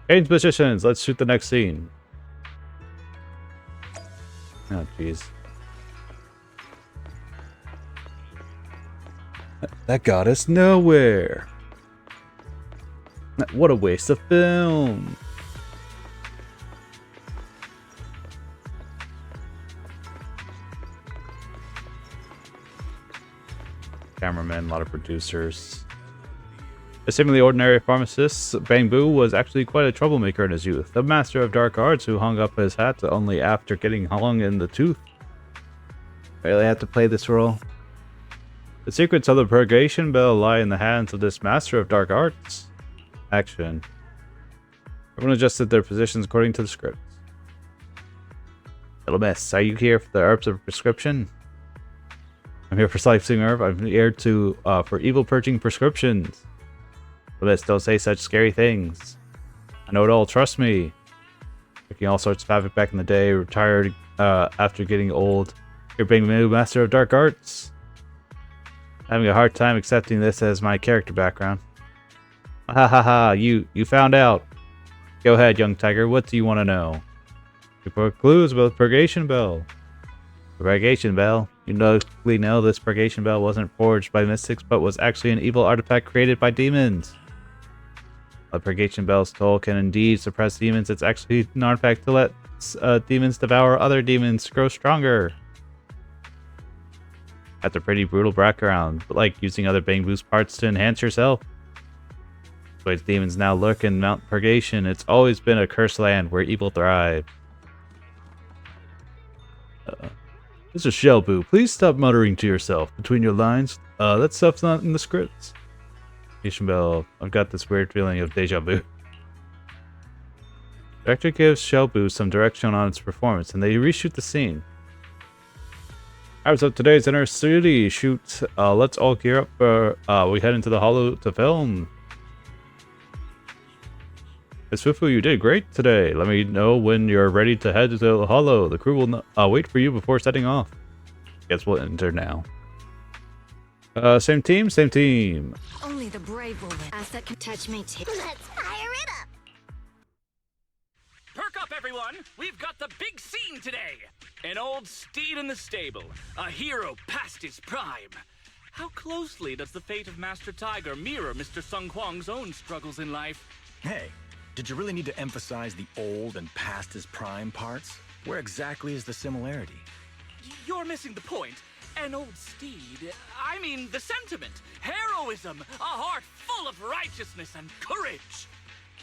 Change positions. Let's shoot the next scene. Oh, jeez. That got us nowhere. What a waste of film. cameramen, a lot of producers. A seemingly ordinary pharmacist, Bang Boo was actually quite a troublemaker in his youth. A master of dark arts who hung up his hat only after getting hung in the tooth. Really had to play this role. The secrets of the Purgation Bell lie in the hands of this master of dark arts. Action. Everyone adjusted their positions according to the script. Little miss, are you here for the herbs of prescription? I'm here for slicing herb. I'm here to for evil purging prescriptions. Little miss, don't say such scary things. I know it all, trust me. Making all sorts of havoc back in the day, retired after getting old. You're being the new master of dark arts. Having a hard time accepting this as my character background. Ha ha ha, you found out. Go ahead, young tiger, what do you want to know? You put clues about the Purgation Bell. The Purgation Bell? You likely know this Purgation Bell wasn't forged by mystics, but was actually an evil artifact created by demons. A Purgation Bell's toll can indeed suppress demons. It's actually an artifact to let demons devour other demons to grow stronger. That's a pretty brutal background, but like using other Bang Boo's parts to enhance yourself. But demons now lurk in Mount Purgation. It's always been a cursed land where evil thrives. Mr. Shellboo, please stop muttering to yourself between your lines. That stuff's not in the scripts. Bell, I've got this weird feeling of deja vu. Director gives Shellboo some direction on its performance, and they reshoot the scene. Hours of today's inner city shoot. Let's all gear up for we head into the hollow to film. Miss Fufu, you did great today. Let me know when you're ready to head to the hollow. The crew will wait for you before setting off. Guess we'll enter now. Same team, same team. Only the brave will live. Asset can touch me too. Let's fire it up! Perk up, everyone! We've got the big scene today! An old steed in the stable. A hero past his prime. How closely does the fate of Master Tiger mirror Mr. Sung Kwang's own struggles in life? Hey, did you really need to emphasize the old and past his prime parts? Where exactly is the similarity? You're missing the point. An old steed. I mean the sentiment. Heroism. A heart full of righteousness and courage.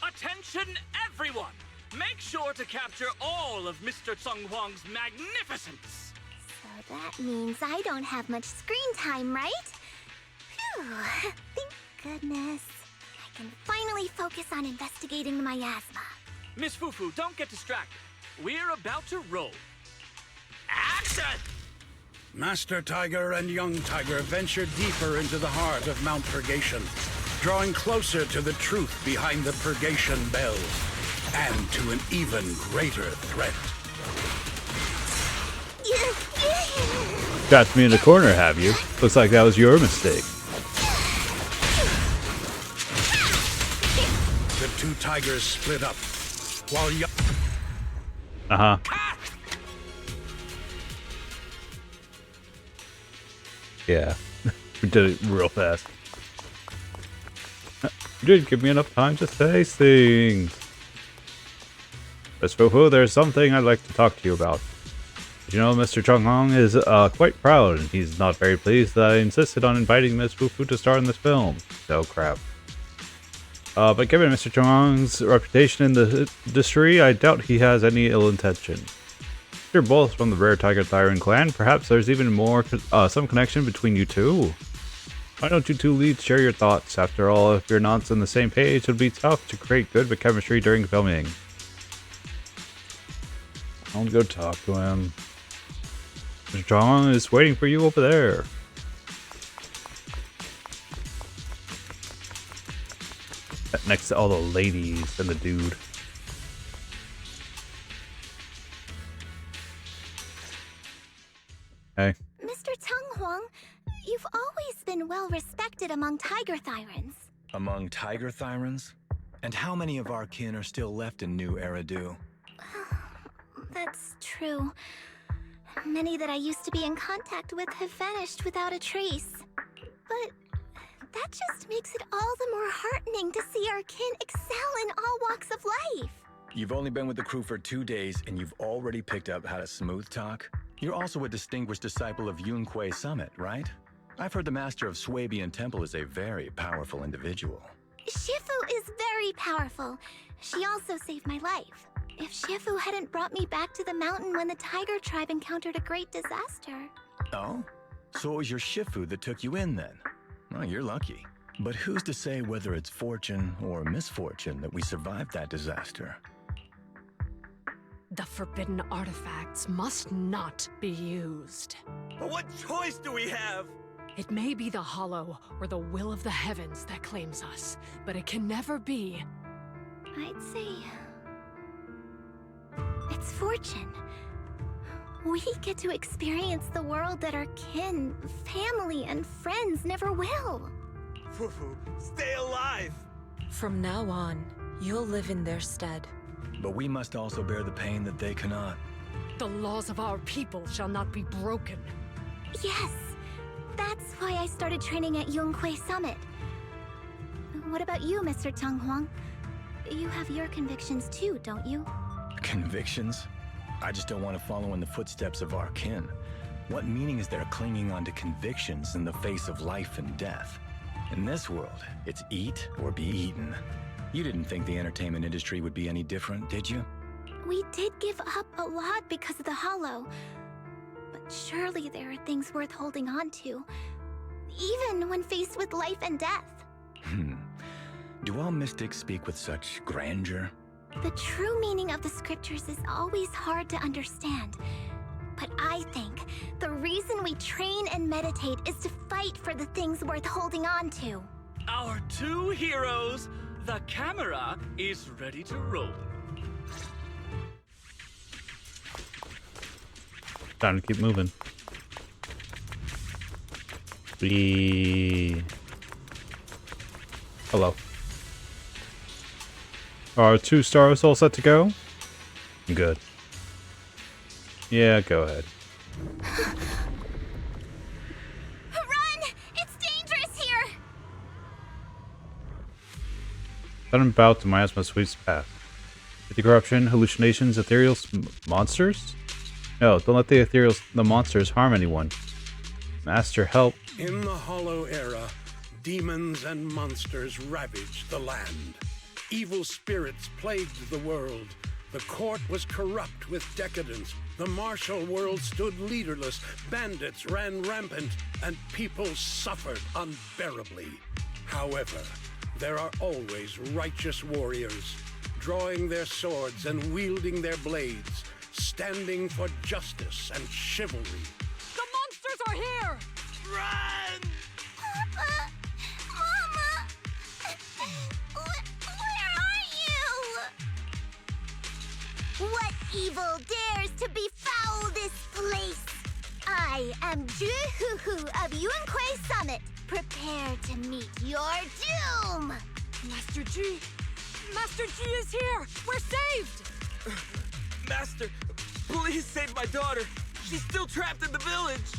Attention, everyone! Make sure to capture all of Mr. Sung Kwang's magnificence. So that means I don't have much screen time, right? Phew. Thank goodness. I can finally focus on investigating the miasma. Miss Fufu, don't get distracted. We're about to roll. Action! Master Tiger and Young Tiger venture deeper into the heart of Mount Purgation, drawing closer to the truth behind the Purgation Bell, and to an even greater threat. Trapped me in the corner, have you? Looks like that was your mistake. The two tigers split up, while Young... Uh-huh. Yeah, we did it real fast. You didn't give me enough time to say things. Miss Fufu, there's something I'd like to talk to you about. You know, Mr. Chung Hong is quite proud, and he's not very pleased that I insisted on inviting Miss Fufu to star in this film. Oh crap. But given Mr. Chung Hong's reputation in the industry, I doubt he has any ill intention. You're both from the rare Tiger Thiren clan. Perhaps there's even more, some connection between you two. Why don't you two leads share your thoughts? After all, if you're not on the same page, it would be tough to create good chemistry during filming. I'll go talk to him. Mr. Chong is waiting for you over there. Next to all the ladies and the dude. Hey. Mr. Tung Huang, you've always been well respected among Tiger Thyrens. Among Tiger Thyrens? And how many of our kin are still left in New Eridu? That's true. Many that I used to be in contact with have vanished without a trace. But that just makes it all the more heartening to see our kin excel in all walks of life. You've only been with the crew for 2 days and you've already picked up how to smooth talk? You're also a distinguished disciple of Yunquei Summit, right? I've heard the master of Swabian Temple is a very powerful individual. Shifu is very powerful. She also saved my life. If Shifu hadn't brought me back to the mountain when the tiger tribe encountered a great disaster. Oh? So it was your Shifu that took you in then? Well, you're lucky. But who's to say whether it's fortune or misfortune that we survived that disaster? The forbidden artifacts must not be used. But what choice do we have? It may be the Hollow or the will of the heavens that claims us, but it can never be. I'd say it's fortune. We get to experience the world that our kin, family, and friends never will. Fufu, stay alive! From now on, you'll live in their stead. But we must also bear the pain that they cannot. The laws of our people shall not be broken. Yes, that's why I started training at Yunque Summit. What about you, Mr. Tang Huang? You have your convictions too, don't you? Convictions? I just don't want to follow in the footsteps of our kin. What meaning is there clinging on to convictions in the face of life and death? In this world, it's eat or be eaten. You didn't think the entertainment industry would be any different, did you? We did give up a lot because of the Hollow. But surely there are things worth holding on to, even when faced with life and death. Do all mystics speak with such grandeur? The true meaning of the scriptures is always hard to understand. But I think the reason we train and meditate is to fight for the things worth holding on to. Our two heroes, the camera is ready to roll. Time to keep moving. Hello. Are 2 stars all set to go? Good. Yeah, go ahead. Run! It's dangerous here! Sudden bout to miasma sweeps past. With the corruption, hallucinations, ethereal monsters? No, don't let the monsters harm anyone. Master, help. In the Hollow Era, demons and monsters ravaged the land. Evil spirits plagued the world. The court was corrupt with decadence. The martial world stood leaderless. Bandits ran rampant, and people suffered unbearably. However, there are always righteous warriors, drawing their swords and wielding their blades, standing for justice and chivalry. The monsters are here! Run! Papa! Mama! Where are you? What evil dares to befoul this place? I am Juhuhu of Yunque Summit. Prepare to meet your doom! Master G! Master G is here! We're saved! Master, please save my daughter. She's still trapped in the village.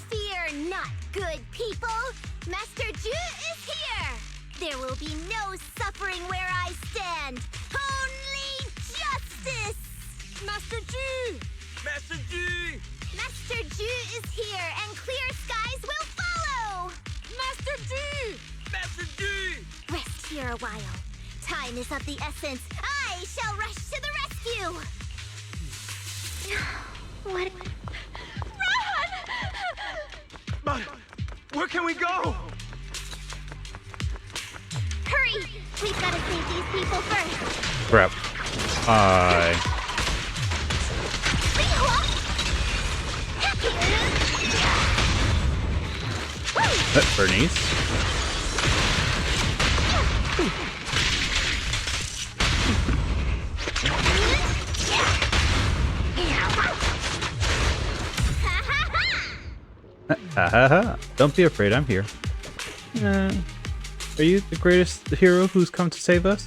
Fear not, good people. Master Ju is here. There will be no suffering where I stand. Only justice. Master G! Master G! Master Ju is here, and clear skies will follow. Master G! Master G! Rest here a while. Time is of the essence. I shall rush to the rescue. What? Run! But where can we go? Hurry! We've got to save these people first. Crap. Bernice? Don't be afraid, I'm here. Are you the greatest hero who's come to save us?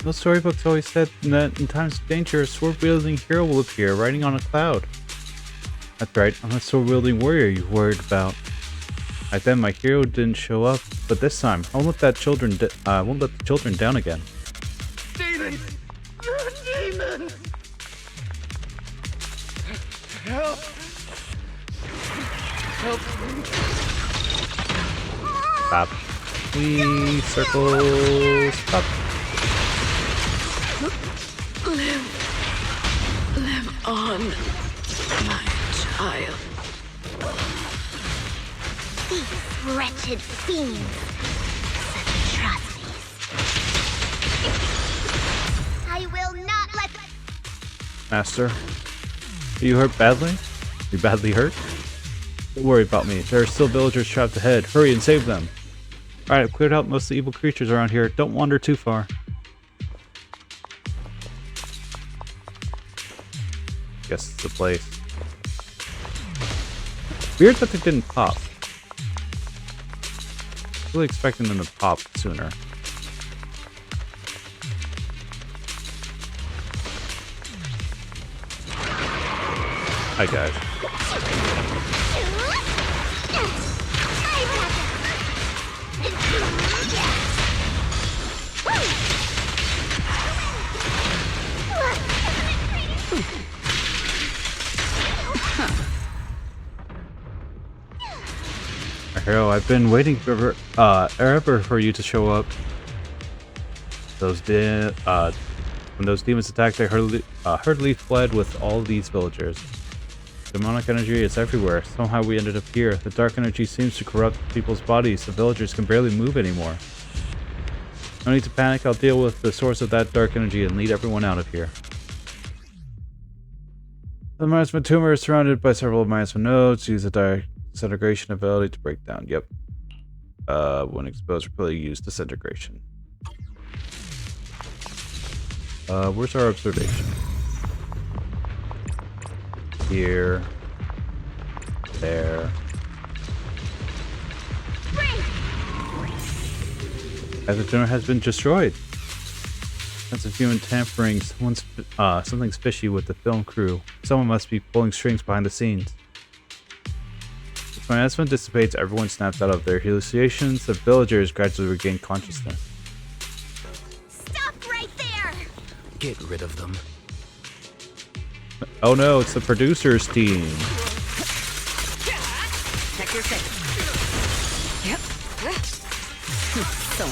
Those storybooks always said that in times of danger, a sword-wielding hero will appear riding on a cloud. That's right, I'm the sword-wielding warrior you worried about. Back then, my hero didn't show up, but this time, I won't let the children down again. Demons! Demons! Help! Help me! Stop. We circles. Stop. Live on, my child. These wretched fiends. Such atrocities. I will not let them. Master, are you hurt badly? You badly hurt? Don't worry about me. There are still villagers trapped ahead. Hurry and save them. Alright, I've cleared out most of the evil creatures around here. Don't wander too far. Guess it's the place. Weird that they didn't pop. Really expecting them to pop sooner. Hi guys. Hero, I've been waiting forever for you to show up. When those demons attacked, they hurriedly fled with all these villagers. Demonic energy is everywhere. Somehow we ended up here. The dark energy seems to corrupt people's bodies. The villagers can barely move anymore. No need to panic. I'll deal with the source of that dark energy and lead everyone out of here. The Minusma tumor is surrounded by several Minusma nodes. Use the direct disintegration ability to break down. Yep. When exposed, repeatedly use disintegration. Where's our observation? Here. There. As the tumor has been destroyed. Sense of human tampering. Something's fishy with the film crew. Someone must be pulling strings behind the scenes. As my husband dissipates, everyone snaps out of their hallucinations. The villagers gradually regain consciousness. Stop right there! Get rid of them. Oh no, it's the producers team. Check your face. Yep. So.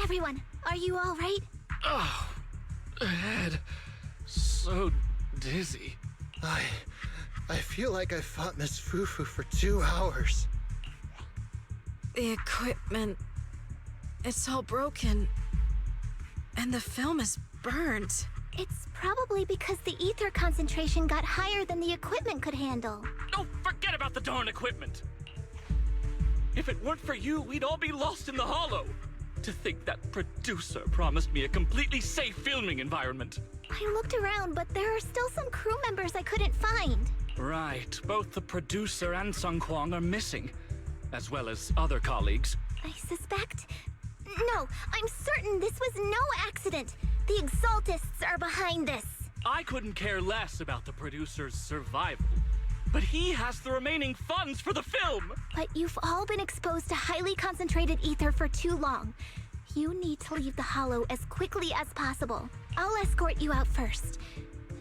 Everyone, are you all right? Oh, head. So dizzy. I feel like I fought Miss Fufu for 2 hours. The equipment... it's all broken. And the film is burned. It's probably because the ether concentration got higher than the equipment could handle. Oh, forget about the darn equipment! If it weren't for you, we'd all be lost in the hollow. To think that producer promised me a completely safe filming environment. I looked around, but there are still some crew members I couldn't find. Right, both the producer and Sung Kwang are missing, as well as other colleagues. I suspect... No, I'm certain this was no accident. The Exaltists are behind this. I couldn't care less about the producer's survival, but he has the remaining funds for the film. But you've all been exposed to highly concentrated ether for too long. You need to leave the hollow as quickly as possible. I'll escort you out first.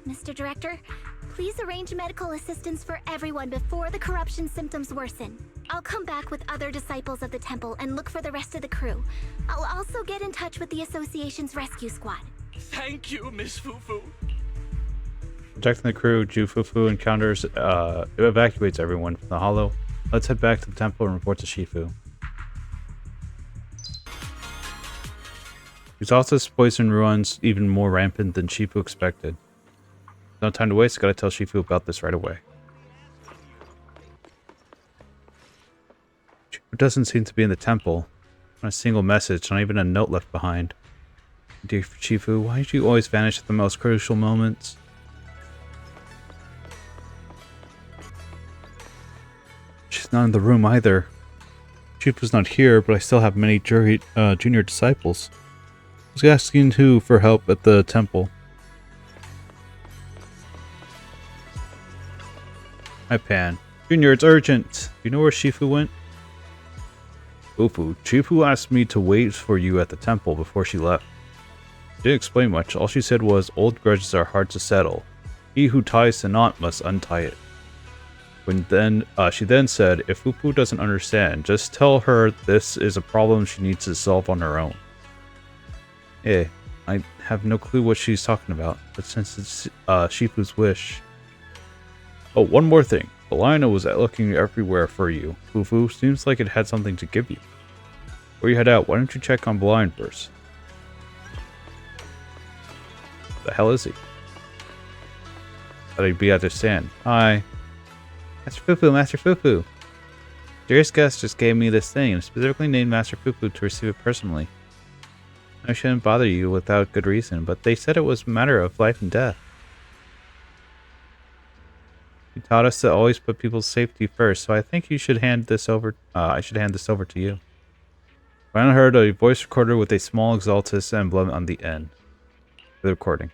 Mr. Director, please arrange medical assistance for everyone before the corruption symptoms worsen. I'll come back with other disciples of the temple and look for the rest of the crew. I'll also get in touch with the Association's rescue squad. Thank you, Miss Fufu. Protecting the crew, Ju Fufu encounters evacuates everyone from the hollow. Let's head back to the temple and report to Shifu. Exaltus poison runs even more rampant than Shifu expected. No time to waste, gotta tell Shifu about this right away. Shifu doesn't seem to be in the temple. Not a single message, not even a note left behind. Dear Shifu, why do you always vanish at the most crucial moments? She's not in the room either. Shifu's not here, but I still have many junior disciples. I was asking who for help at the temple. Hi, Pan. Junior, it's urgent. Do you know where Shifu went? Fufu, Shifu asked me to wait for you at the temple before she left. She didn't explain much. All she said was, old grudges are hard to settle. He who ties the knot must untie it. She then said, if Fufu doesn't understand, just tell her this is a problem she needs to solve on her own. I have no clue what she's talking about, but since it's Shifu's wish... Oh, one more thing. Belina was looking everywhere for you. Fufu seems like it had something to give you. Before you head out, why don't you check on Blind first? The hell is he? Thought he'd be at the stand. Hi. Master Fufu, Master Fufu. Dearest guest just gave me this thing and specifically named Master Fufu to receive it personally. I shouldn't bother you without good reason, but they said it was a matter of life and death. You taught us to always put people's safety first, so I think you should hand this over. I should hand this over to you. Finally heard a voice recorder with a small Exaltus emblem on the end. For the recording.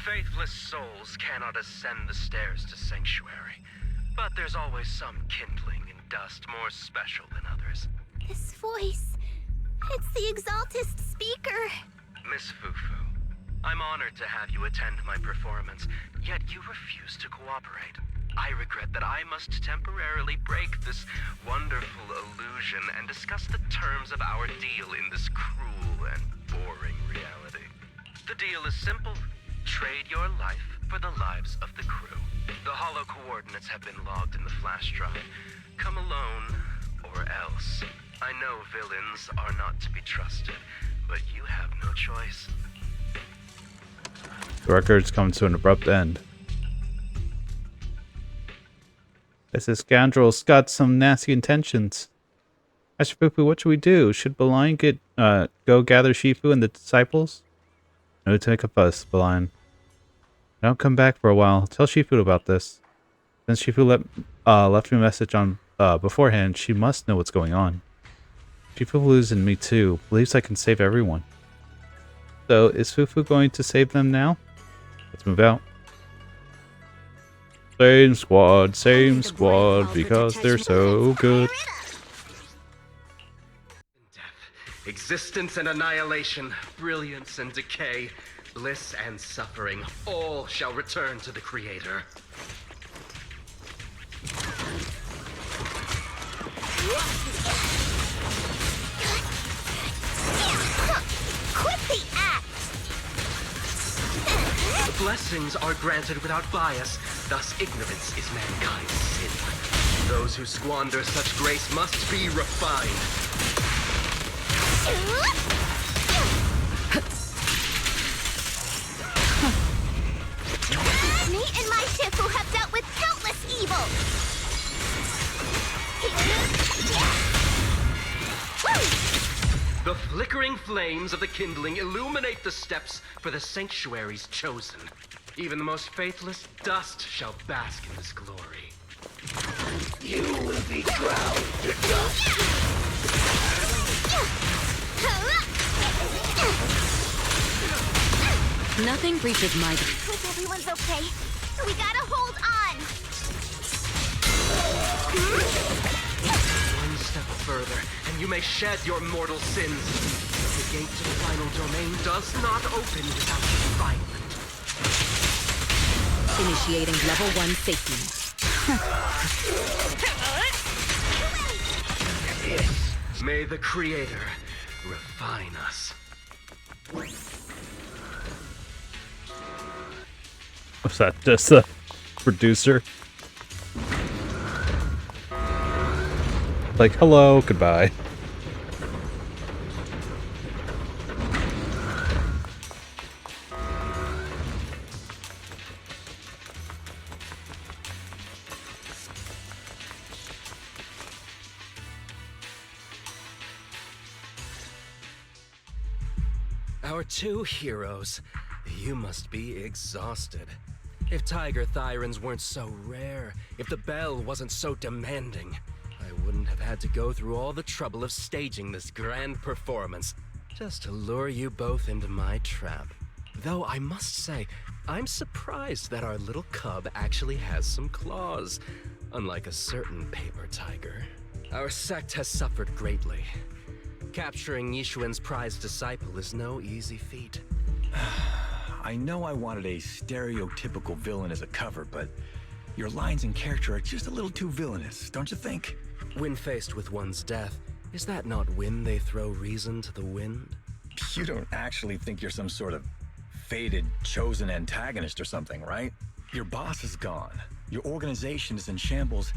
Faithless souls cannot ascend the stairs to Sanctuary, but there's always some kindling in dust more special than others. This voice, it's the Exaltist speaker. Miss Fufu, I'm honored to have you attend my performance, yet you refuse to cooperate. I regret that I must temporarily break this wonderful illusion and discuss the terms of our deal in this cruel and boring reality. The deal is simple. Trade your life for the lives of the crew. The hollow coordinates have been logged in the flash drive. Come alone, or else. I know villains are not to be trusted, but you have no choice. The record's come to an abrupt end. This scoundrel's got some nasty intentions. Master Fufu, what should we do? Should Belian go gather Shifu and the disciples? No to make a fuss, Belian. Don't come back for a while. Tell Shifu about this. Since Shifu left me a message on beforehand, she must know what's going on. Shifu believes in me too. Believes I can save everyone. So, is Fufu going to save them now? Let's move out. Same squad, because they're so good. Death, existence and annihilation, brilliance and decay, bliss and suffering, all shall return to the Creator. Quit the act! Blessings are granted without bias, thus ignorance is mankind's sin. Those who squander such grace must be refined. Me and my Shifu have dealt with countless evils! The flickering flames of the kindling illuminate the steps for the sanctuary's chosen. Even the most faithless dust shall bask in this glory. You will be ground to dust. Nothing breaches my... Hope everyone's okay. We gotta hold on! One step further, and you may shed your mortal sins. But the gate to the final domain does not open without refinement. Initiating level 1 safety. May the Creator refine us. Was that just a producer? Like, hello, goodbye. Our two heroes. You must be exhausted. If Tiger Thyrens weren't so rare, if the bell wasn't so demanding, I wouldn't have had to go through all the trouble of staging this grand performance just to lure you both into my trap. Though I must say, I'm surprised that our little cub actually has some claws, unlike a certain paper tiger. Our sect has suffered greatly. Capturing Yishuan's prized disciple is no easy feat. I know I wanted a stereotypical villain as a cover, but your lines and character are just a little too villainous, don't you think? When faced with one's death, is that not when they throw reason to the wind? You don't actually think you're some sort of fated, chosen antagonist or something, right? Your boss is gone, your organization is in shambles,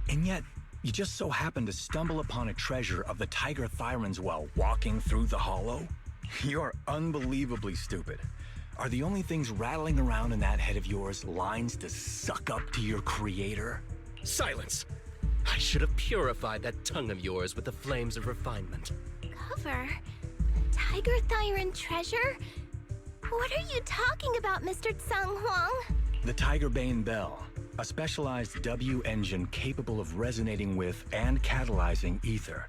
and yet you just so happen to stumble upon a treasure of the Tiger Thyrens while walking through the hollow? You're unbelievably stupid. Are the only things rattling around in that head of yours lines to suck up to your creator? Silence! I should have purified that tongue of yours with the flames of refinement. Cover? Tiger Thyren treasure? What are you talking about, Mr. Tsang Huang? The Tiger Bane Bell, a specialized W engine capable of resonating with and catalyzing ether.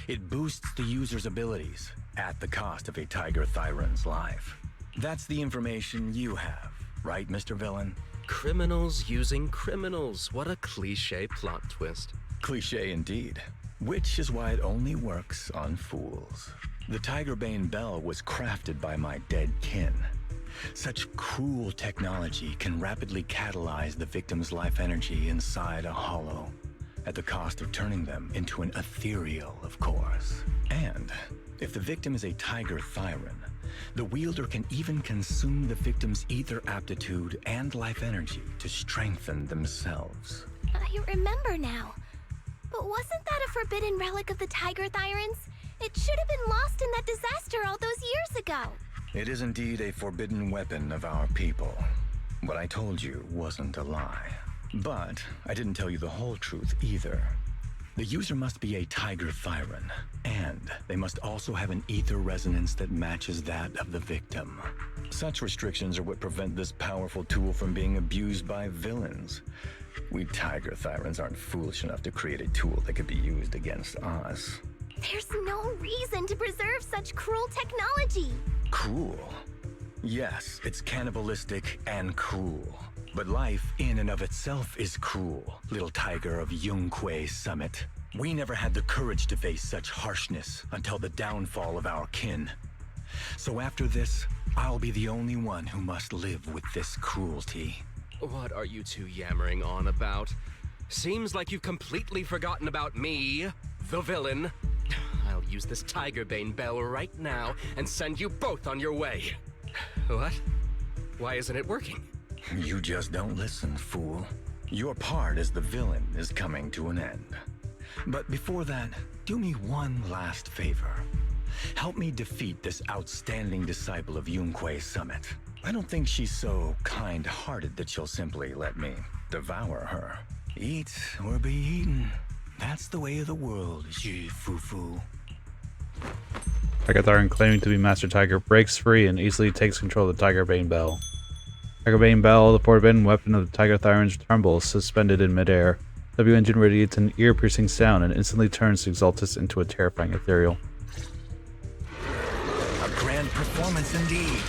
It boosts the user's abilities at the cost of a Tiger Thyren's life. That's the information you have, right, Mr. Villain? Criminals using criminals. What a cliché plot twist. Cliché indeed. Which is why it only works on fools. The Tiger Bane Bell was crafted by my dead kin. Such cruel technology can rapidly catalyze the victim's life energy inside a hollow, at the cost of turning them into an ethereal, of course. And if the victim is a Tiger Thyren, the wielder can even consume the victim's ether aptitude and life energy to strengthen themselves. I remember now. But wasn't that a forbidden relic of the Tiger Thyrens? It should have been lost in that disaster all those years ago. It is indeed a forbidden weapon of our people. What I told you wasn't a lie. But I didn't tell you the whole truth either. The user must be a Tiger Thyren, and they must also have an ether resonance that matches that of the victim. Such restrictions are what prevent this powerful tool from being abused by villains. We Tiger Thyrens aren't foolish enough to create a tool that could be used against us. There's no reason to preserve such cruel technology. Cruel? Yes, it's cannibalistic and cruel. But life in and of itself is cruel, little tiger of Yunque Summit. We never had the courage to face such harshness until the downfall of our kin. So after this, I'll be the only one who must live with this cruelty. What are you two yammering on about? Seems like you've completely forgotten about me, the villain. I'll use this Tiger Bane Bell right now and send you both on your way. What? Why isn't it working? You just don't listen, fool. Your part as the villain is coming to an end. But before that, do me one last favor. Help me defeat this outstanding disciple of Yunque Summit. I don't think she's so kind-hearted that she'll simply let me devour her. Eat or be eaten. That's the way of the world, Fufu. Tiger Thyren, claiming to be Master Tiger, breaks free and easily takes control of the Tiger Bane Bell. Tiger Bane Bell, the forbidden weapon of the Tiger Thyrens, trembles, suspended in midair. W engine radiates an ear-piercing sound and instantly turns Exaltus into a terrifying ethereal. A grand performance indeed.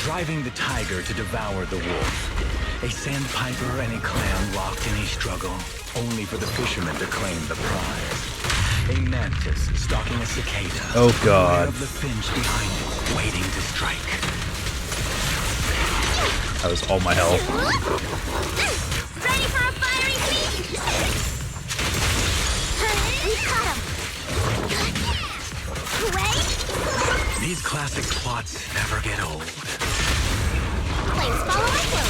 Driving the tiger to devour the wolf. A sandpiper and a clam locked in a struggle, only for the fishermen to claim the prize. A mantis stalking a cicada. Oh god. Aware of the finch behind it, waiting to strike. That was all my health. Ready for a fiery feast! We caught him! Wait! These classic plots never get old. Flames follow my flow.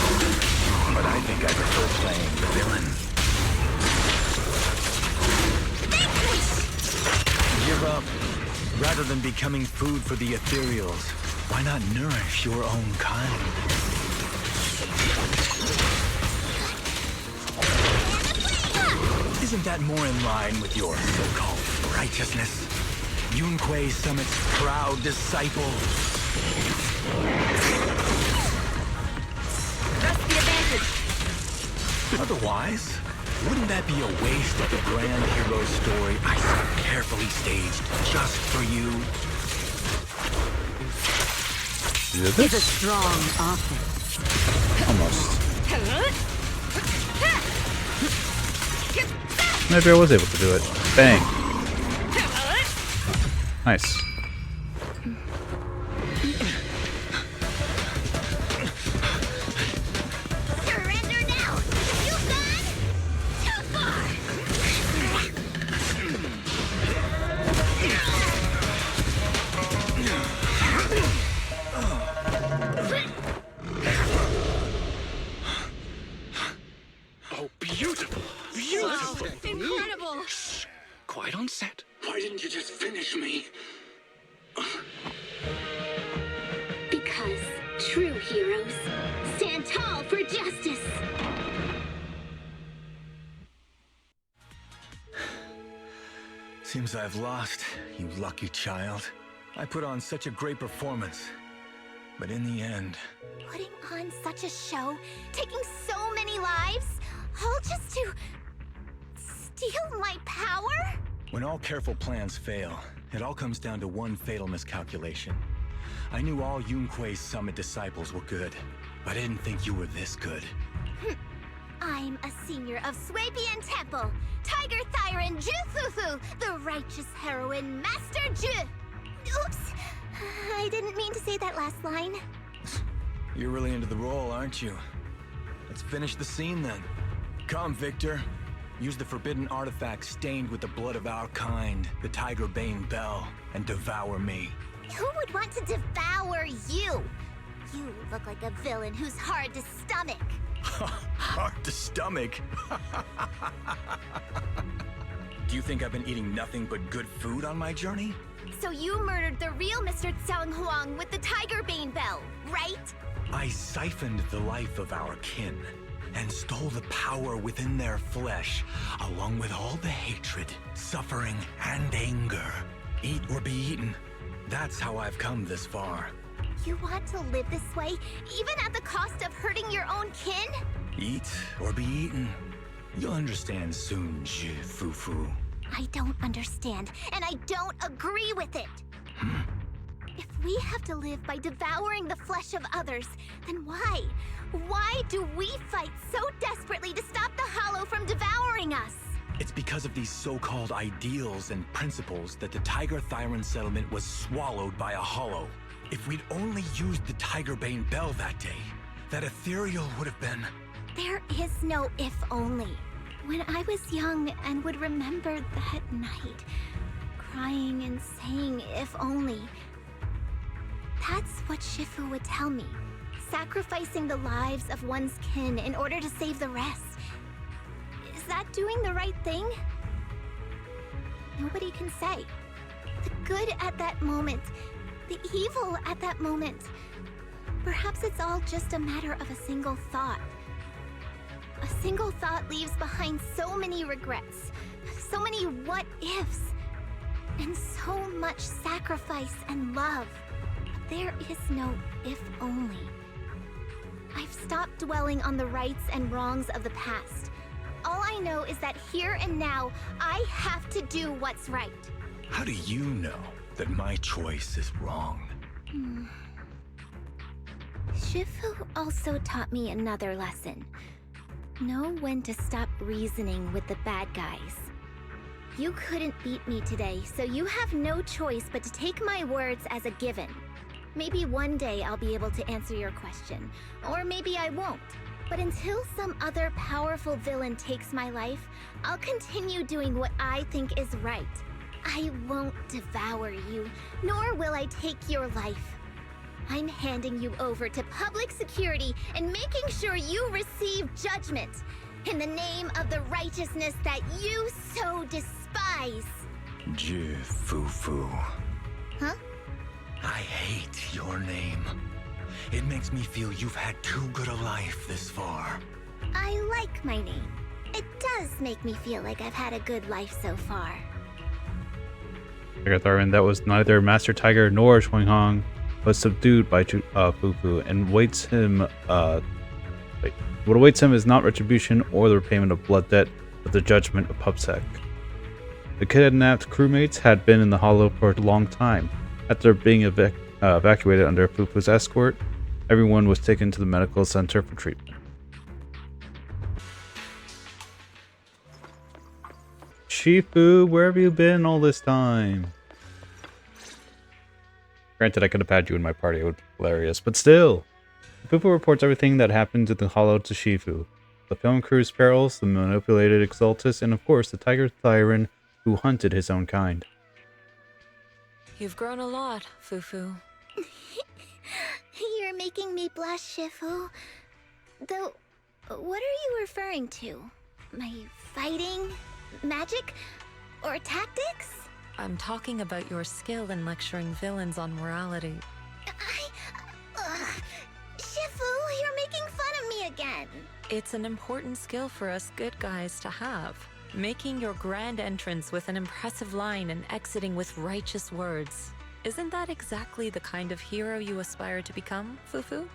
But I think I prefer playing the villain. Give up. Rather than becoming food for the ethereals, why not nourish your own kind? Isn't that more in line with your so-called righteousness? Yunque Summit's proud disciple. That's the advantage. Otherwise, wouldn't that be a waste of the grand hero story I so carefully staged just for you? You did is this? a strong offense. Almost. Maybe I was able to do it. Bang. Nice. Surrender now! You've gone too far! Oh, beautiful! Beautiful! Incredible! Quiet on set. Why didn't you just finish me? Because true heroes stand tall for justice. Seems I've lost, you lucky child. I put on such a great performance. But in the end... Putting on such a show, taking so many lives, all just to steal my power? When all careful plans fail, it all comes down to one fatal miscalculation. I knew all Yunque's summit disciples were good, but I didn't think you were this good. I'm a senior of Swabian Temple, Tiger Thiren Ju Fufu, the righteous heroine Master Ju. Oops, I didn't mean to say that last line. You're really into the role, aren't you? Let's finish the scene then. Come, Victor. Use the forbidden artifact stained with the blood of our kind, the Tiger Bane Bell, and devour me. Who would want to devour you? You look like a villain who's hard to stomach. Hard to stomach? Do you think I've been eating nothing but good food on my journey? So you murdered the real Mr. Tsang Huang with the Tiger Bane Bell, right? I siphoned the life of our kin and stole the power within their flesh, along with all the hatred, suffering, and anger. Eat or be eaten. That's how I've come this far. You want to live this way, even at the cost of hurting your own kin? Eat or be eaten. You'll understand soon, Fufu. I don't understand, and I don't agree with it. If we have to live by devouring the flesh of others, then why? Why do we fight so desperately to stop the Hollow from devouring us? It's because of these so-called ideals and principles that the Tiger Thiren settlement was swallowed by a Hollow. If we'd only used the Tiger Bane Bell that day, that ethereal would have been... There is no if only. When I was young and would remember that night, crying and saying if only, that's what Shifu would tell me. Sacrificing the lives of one's kin in order to save the rest. Is that doing the right thing? Nobody can say. The good at that moment, the evil at that moment. Perhaps it's all just a matter of a single thought. A single thought leaves behind so many regrets, so many what-ifs, and so much sacrifice and love. But there is no if only. I've stopped dwelling on the rights and wrongs of the past. All I know is that here and now, I have to do what's right. How do you know that my choice is wrong? Shifu also taught me another lesson. Know when to stop reasoning with the bad guys. You couldn't beat me today, so you have no choice but to take my words as a given. Maybe one day I'll be able to answer your question, or maybe I won't. But until some other powerful villain takes my life, I'll continue doing what I think is right. I won't devour you, nor will I take your life. I'm handing you over to public security and making sure you receive judgment in the name of the righteousness that you so despise. Fufu. Huh? I hate your name. It makes me feel you've had too good a life this far. I like my name. It does make me feel like I've had a good life so far. Tiger Thiren, that was neither Master Tiger nor Shuinghong, was subdued by Fufu and waits him. What awaits him is not retribution or the repayment of blood debt, but the judgment of Pubsec. The kidnapped crewmates had been in the Hollow for a long time. After being evacuated under Fufu's escort. Everyone was taken to the medical center for treatment. Shifu, where have you been all this time? Granted, I could have had you in my party. It would be hilarious, but still. Fufu reports everything that happened to the Hollow to Shifu. The film crew's perils, the manipulated Exaltus, and of course the Tiger Thiren who hunted his own kind. You've grown a lot, Fufu. You're making me blush, Shifu. Though, what are you referring to? My fighting? Magic? Or tactics? I'm talking about your skill in lecturing villains on morality. Shifu, you're making fun of me again. It's an important skill for us good guys to have. Making your grand entrance with an impressive line and exiting with righteous words. Isn't that exactly the kind of hero you aspire to become, Fufu?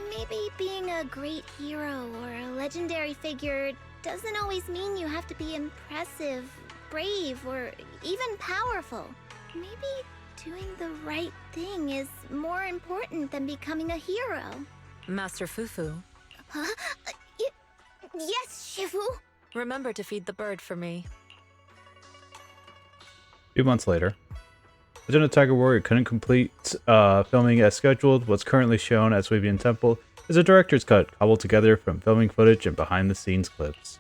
Maybe being a great hero or a legendary figure doesn't always mean you have to be impressive, brave, or even powerful. Maybe doing the right thing is more important than becoming a hero. Master Fufu. Huh? Yes, Shifu. Remember to feed the bird for me. A few months later, Legend of Tiger Warrior couldn't complete filming as scheduled. What's currently shown at Swabian Temple is a director's cut cobbled together from filming footage and behind-the-scenes clips.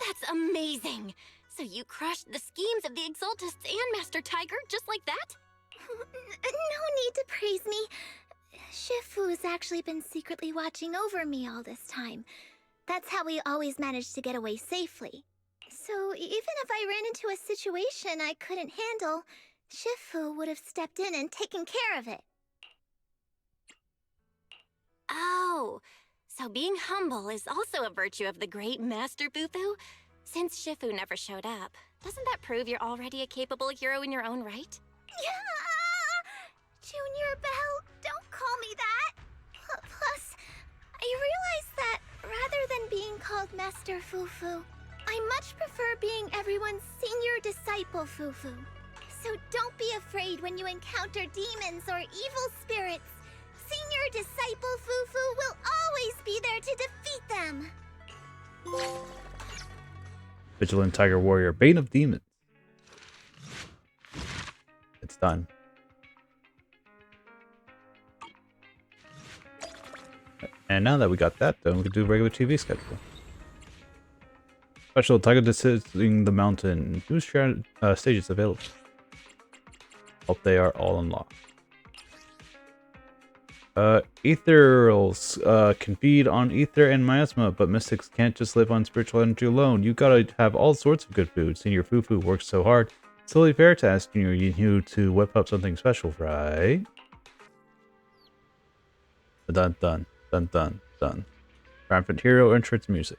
That's amazing! So you crushed the schemes of the Exaltists and Master Tiger just like that? No need to praise me. Shifu's actually been secretly watching over me all this time. That's how we always managed to get away safely. So even if I ran into a situation I couldn't handle, Shifu would have stepped in and taken care of it. Oh, so being humble is also a virtue of the great Master Fufu? Since Shifu never showed up, doesn't that prove you're already a capable hero in your own right? Junior Belle, don't call me that. Plus, I realized that rather than being called Master Fufu, I much prefer being everyone's senior disciple Fufu. So don't be afraid when you encounter demons or evil spirits. Senior disciple Fufu will always be there to defeat them. Vigilant Tiger Warrior, Bane of Demons. It's done. And now that we got that done, we can do regular TV schedule. Special Tiger Descending the Mountain. New stages available. Hope they are all unlocked. Ethereals can feed on ether and miasma, but mystics can't just live on spiritual energy alone. You gotta have all sorts of good food. Senior Fufu works so hard. It's only fair to ask Junior Yinhu to whip up something special, right? Dun dun dun dun dun. Triumphant hero entrance music.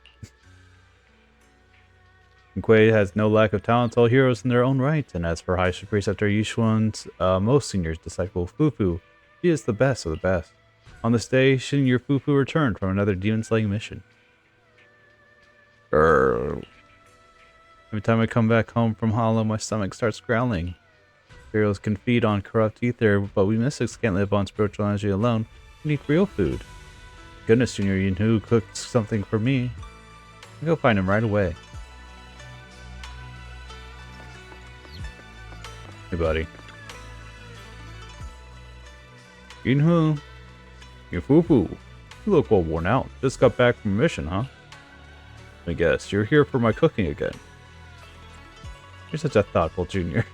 Kuei has no lack of talent, all heroes in their own right, and as for High Preceptor Yishuan's most senior's disciple, Fufu, she is the best of the best. On this day, Senior Fufu returned from another demon-slaying mission. Every time I come back home from Hollow, my stomach starts growling. Heroes can feed on corrupt ether, but we mystics can't live on spiritual energy alone. We need real food. Goodness, Junior Yinhu cooked something for me. I'll go find him right away. Hey, buddy. Yinhu. You Fufu. You look well worn out. Just got back from a mission, huh? I guess you're here for my cooking again. You're such a thoughtful junior.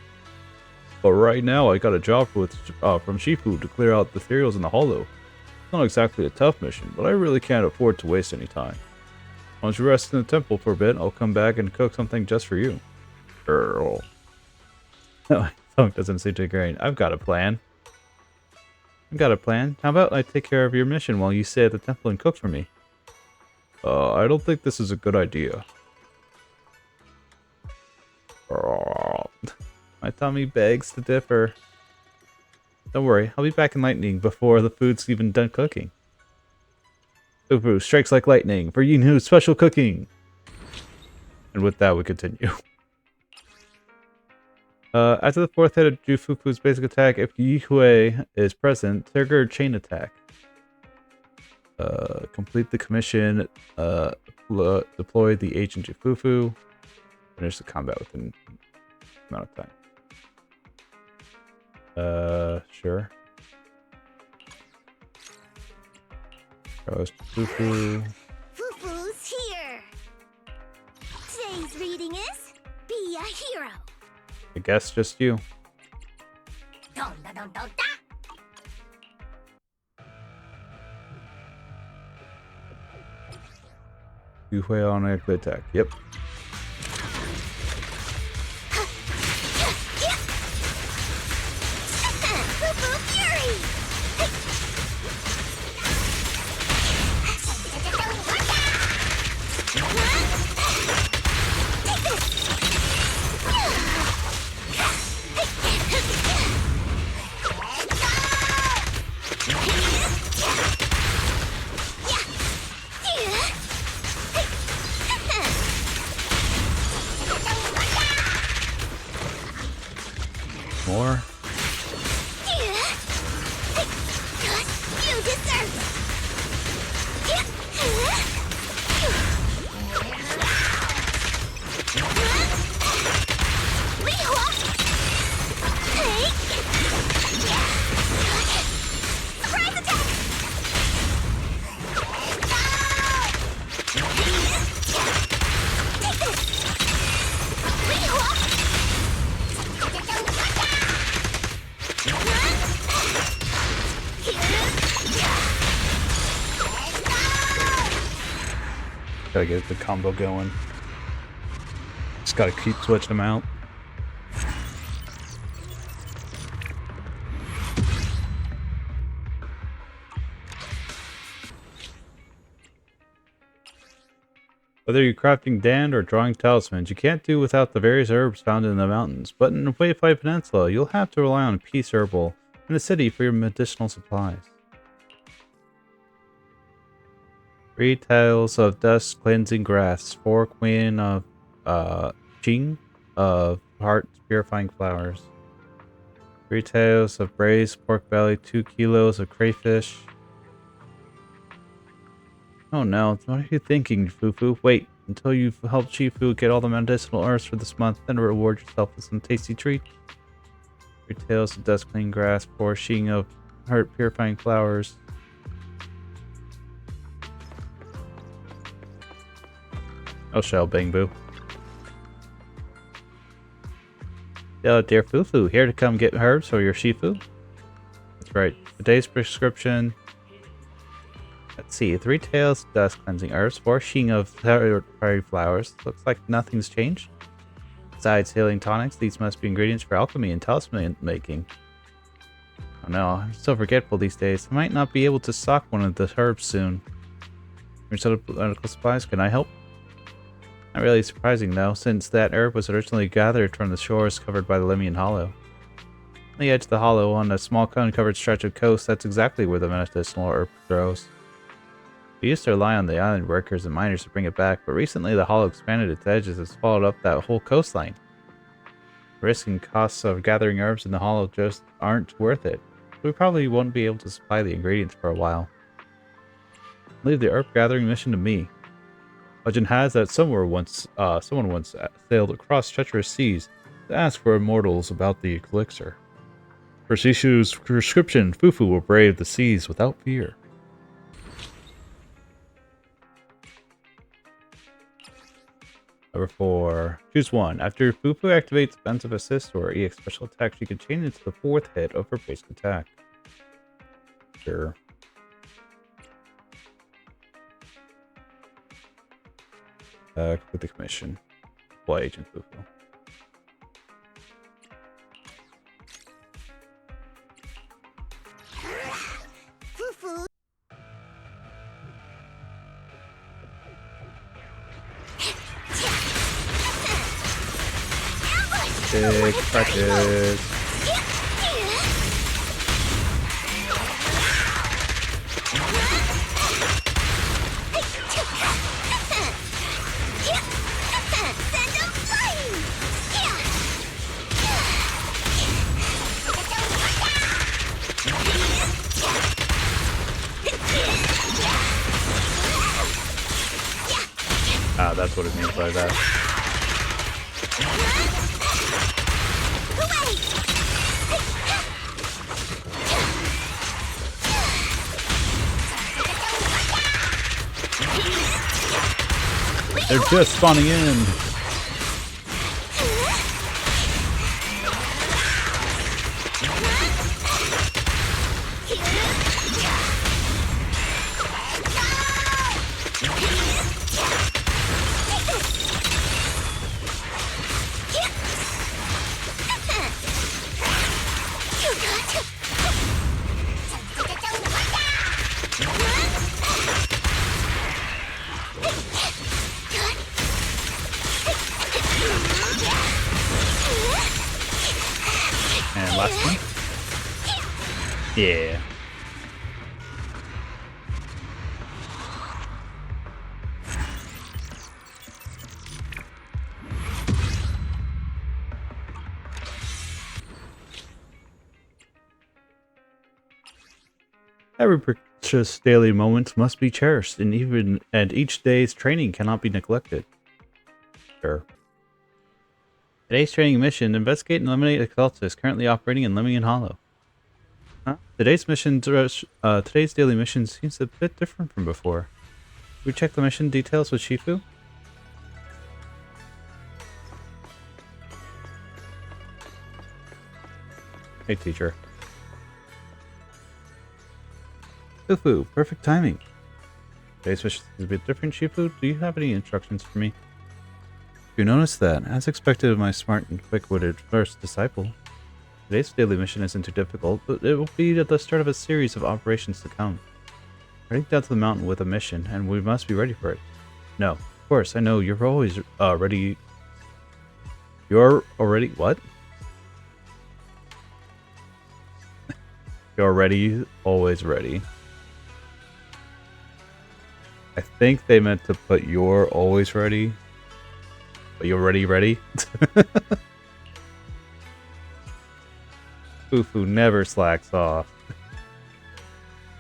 But right now, I got a job from Shifu to clear out the ethereals in the hollow. It's not exactly a tough mission, but I really can't afford to waste any time. Once you rest in the temple for a bit, I'll come back and cook something just for you. Girl. No, Funk doesn't seem to agree. I've got a plan. How about I take care of your mission while you stay at the temple and cook for me? I don't think this is a good idea. My tummy begs to differ. Don't worry, I'll be back in lightning before the food's even done cooking. Fufu strikes like lightning for Yinhu's special cooking. And with that, we continue. After the fourth hit of Fufu's basic attack, if Yihui is present, trigger chain attack. Complete the commission. Deploy the agent Fufu. Finish the combat within amount of time. Sure. Goes to Fufu. Fufu's here. Today's reading is Be a Hero. I guess just you. Dun, dun, dun, dun, dun. Yihui on a good attack. Yep. Fufu Fury. More. You deserve Surprise attack! Take Gotta get the combo going. Just gotta keep switching them out. Whether you're crafting dand or drawing talismans, you can't do without the various herbs found in the mountains. But in the Wayfight Peninsula, you'll have to rely on Peace Herbal in the city for your medicinal supplies. 3 tails of dust cleansing grass, 4 queen of Jing of heart purifying flowers, 3 tails of braised pork belly, 2 kilos of crayfish. Oh no, what are you thinking, Fufu? Wait until you've helped Shifu get all the medicinal herbs for this month, then reward yourself with some tasty treats. 3 tails of dust cleaning grass, 4 sheen of heart purifying flowers. Oh, shell, Bang Boo. Hello, dear Fufu, here to come get herbs for your Shifu? That's right. Today's prescription. Let's see, 3 tails, dust cleansing herbs, 4 sheen of fairy flowers. Looks like nothing's changed. Besides healing tonics, these must be ingredients for alchemy and talisman making. Oh no, I'm so forgetful these days. I might not be able to stock one of the herbs soon. Instead of medical supplies, can I help? Not really surprising though, since that herb was originally gathered from the shores covered by the Limian Hollow. On the edge of the hollow, on a small cone-covered stretch of coast, that's exactly where the medicinal herb grows. We used to rely on the island workers and miners to bring it back, but recently the hollow expanded its edges and swallowed up that whole coastline. The risk and costs of gathering herbs in the hollow just aren't worth it. We probably won't be able to supply the ingredients for a while. Leave the herb gathering mission to me. Legend has that someone once sailed across treacherous seas to ask for immortals about the elixir. For Shishu's prescription, Fufu will brave the seas without fear. Number 4. Choose one. After Fufu activates Defensive Assist or EX Special Attack, she can chain into the 4th hit of her basic attack. Sure. Complete the commission. Deploy Agent Fufu. Fufu. Big practice. that's what it means by that. They're just spawning in. And last one. Yeah. Every precious daily moment must be cherished, and each day's training cannot be neglected. Sure. Today's training mission: investigate and eliminate a cultist currently operating in Lemmingham Hollow. Huh? Today's daily mission seems a bit different from before. We check the mission details with Shifu. Hey, teacher. Fufu, perfect timing. Today's mission is a bit different, Shifu. Do you have any instructions for me? You notice that, as expected of my smart and quick-witted first disciple, today's daily mission isn't too difficult, but it will be at the start of a series of operations to come. Heading down to the mountain with a mission, and we must be ready for it. No, of course, I know you're always ready. You're already what? You're ready, always ready. I think they meant to put "you're always ready," but you're ready. Fufu never slacks off.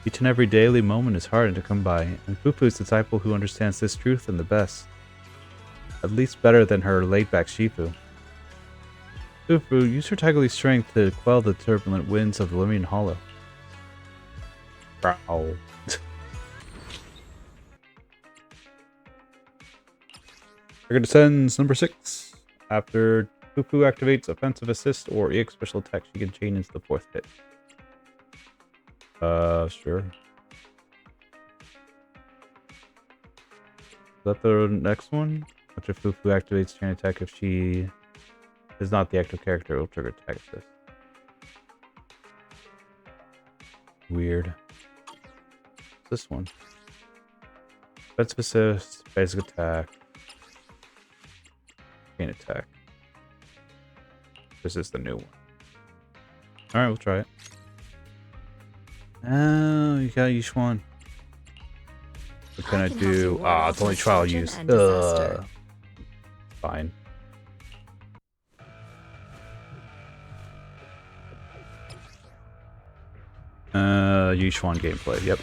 Each and every daily moment is hard to come by, and Fufu is the disciple who understands this truth and the best. At least better than her laid-back Shifu. Fufu, use her tigerly strength to quell the turbulent winds of the Lemmingham Hollow. Growl. Trigger descends number 6. After Fufu activates offensive assist or EX special attack, she can chain into the 4th hit. Sure. Is that the next one? After Fufu activates chain attack, if she is not the active character, it will trigger attack assist. Weird. This one. Offensive assist, basic attack. Chain attack. This is the new one. Alright, we'll try it. Oh, you got each one. What can I do? Ah, it's only trial use. Fine. Yuchuan gameplay, yep.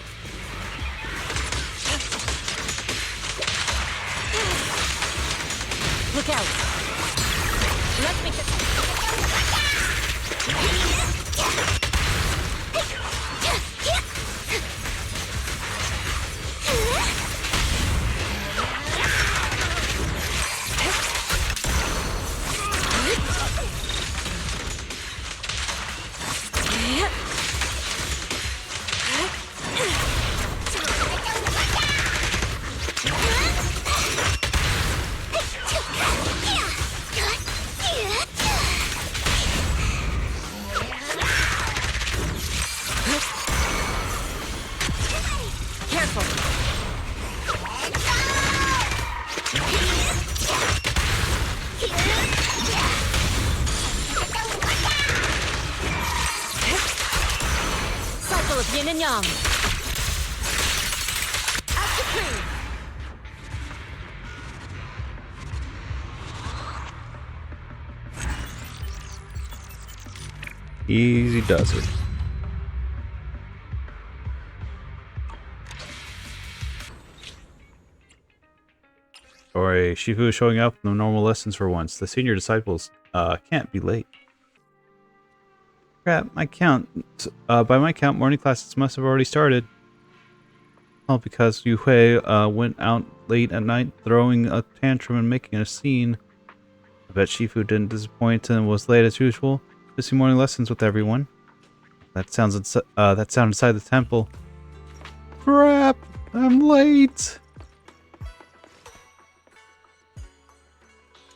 Look out! Let's make it. Yin and yang. Easy does it. Or Shifu is showing up in the normal lessons for once. The senior disciples can't be late. Crap, my count. By my count, morning classes must have already started. All because Yu Hui went out late at night, throwing a tantrum and making a scene. I bet Shifu didn't disappoint and was late as usual. Missing morning lessons with everyone. That sound inside the temple. Crap! I'm late!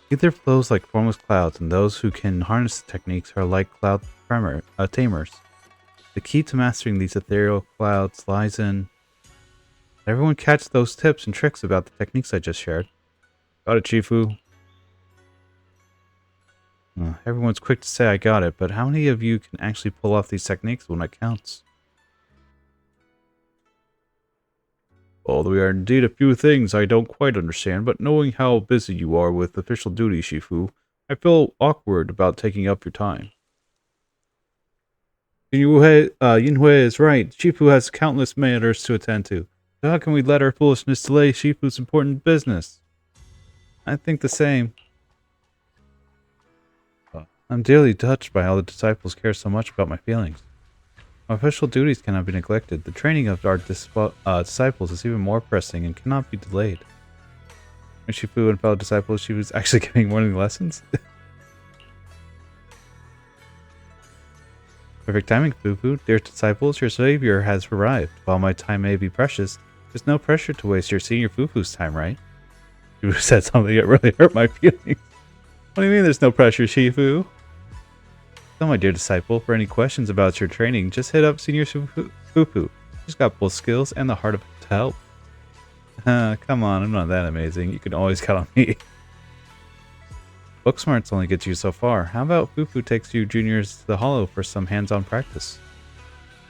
Ether flows like formless clouds, and those who can harness the techniques are like cloud tamers. The key to mastering these ethereal clouds lies in... Everyone catch those tips and tricks about the techniques I just shared. Got it, Shifu. Everyone's quick to say I got it, but how many of you can actually pull off these techniques when it counts? Well, there are indeed a few things I don't quite understand, but knowing how busy you are with official duty, Shifu, I feel awkward about taking up your time. Yinhui is right. Shifu has countless matters to attend to. So how can we let our foolishness delay Shifu's important business? I think the same. I'm dearly touched by how the disciples care so much about my feelings. My official duties cannot be neglected. The training of our disciples is even more pressing and cannot be delayed. When Shifu and fellow disciples, she was actually giving morning lessons? Perfect timing, Fufu. Dear disciples, your savior has arrived. While my time may be precious, there's no pressure to waste your senior Fufu's time, right? You said something that really hurt my feelings. What do you mean there's no pressure, Shifu? So, my dear disciple, for any questions about your training, just hit up Senior Fufu. She's got both skills and the heart of to help. Come on, I'm not that amazing. You can always count on me. Book smarts only gets you so far. How about Fufu takes you juniors to the Hollow for some hands-on practice?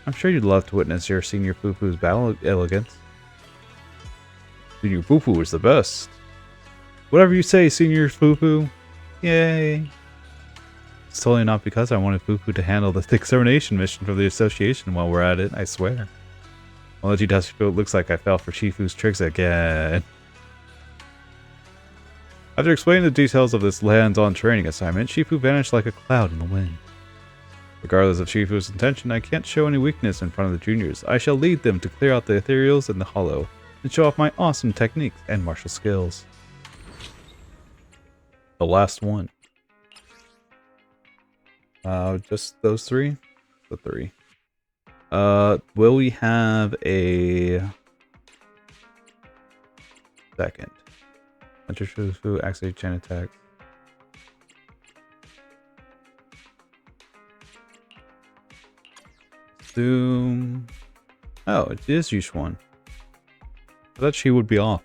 I'm sure you'd love to witness your Senior Fufu's battle elegance. Senior Fufu is the best. Whatever you say, Senior Fufu. Yay. It's totally not because I wanted Fufu to handle the extermination mission for the association while we're at it, I swear. I'll let you test it looks like I fell for Shifu's tricks again. After explaining the details of this hands-on training assignment, Shifu vanished like a cloud in the wind. Regardless of Shifu's intention, I can't show any weakness in front of the juniors. I shall lead them to clear out the ethereals in the hollow and show off my awesome techniques and martial skills. The last one. Just those three? The three. Will we have a second? Enter Fufu, activate chain attack. Zoom. Oh, it is Yushwan. I thought she would be off.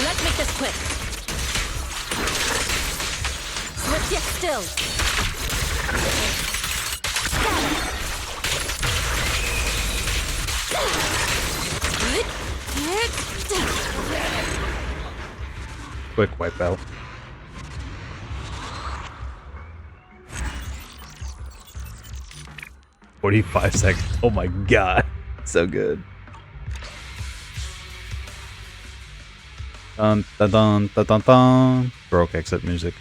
Let's make this quick. Swift yet still. Quick wipeout. "45 seconds. Oh my god. So good. Dun dun dun dun dun dun. Baroque exit music.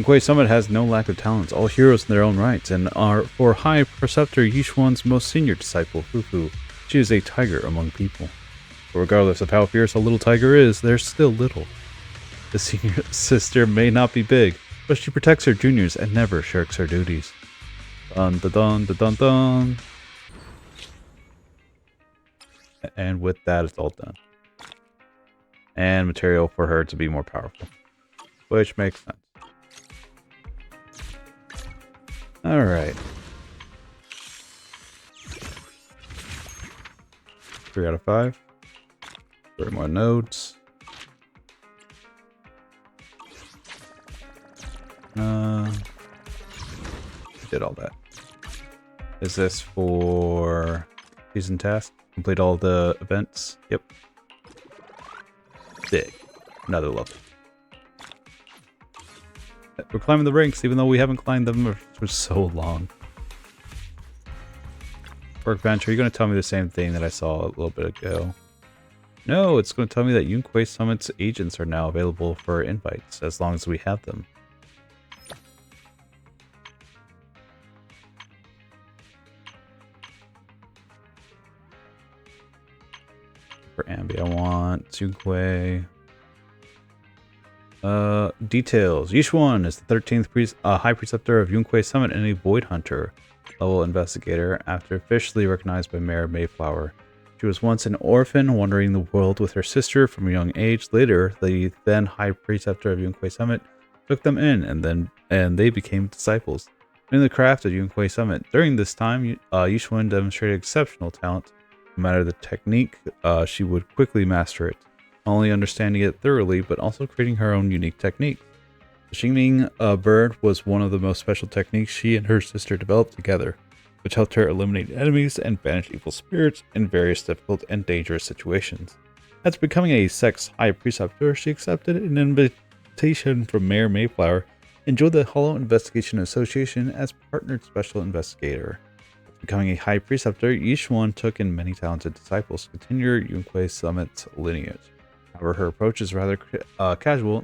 Kuei Summit has no lack of talents, all heroes in their own rights, and are for High Preceptor Yishuan's most senior disciple, Fufu. She is a tiger among people. But regardless of how fierce a little tiger is, they're still little. The senior sister may not be big, but she protects her juniors and never shirks her duties. Dun dun dun dun dun dun. And with that, it's all done. And material for her to be more powerful, which makes sense. All right. 3 out of 5. 3 more nodes. Did all that. Is this for season task? Complete all the events? Yep. Big. Another level. We're climbing the ranks even though we haven't climbed them for so long. Workbench, are you going to tell me the same thing that I saw a little bit ago? No, it's going to tell me that Yunquei Summit's agents are now available for invites, as long as we have them. For Ambi, I want Yunquei. Details. Yishuan is the 13th High Preceptor of Yunquei Summit and a Void Hunter level investigator after officially recognized by Mayor Mayflower. She was once an orphan wandering the world with her sister from a young age. Later, the then High Preceptor of Yunquei Summit took them in, and they became disciples in the craft of Yunquei Summit. During this time, Yishuan demonstrated exceptional talent. No matter the technique, she would quickly master it, not only understanding it thoroughly, but also creating her own unique technique. The Xingming bird was one of the most special techniques she and her sister developed together, which helped her eliminate enemies and banish evil spirits in various difficult and dangerous situations. After becoming a Sex High Preceptor, she accepted an invitation from Mayor Mayflower and joined the Hollow Investigation Association as partnered special investigator. After becoming a High Preceptor, Yishuan took in many talented disciples to continue Yunquei Summit's lineage. However, her approach is rather casual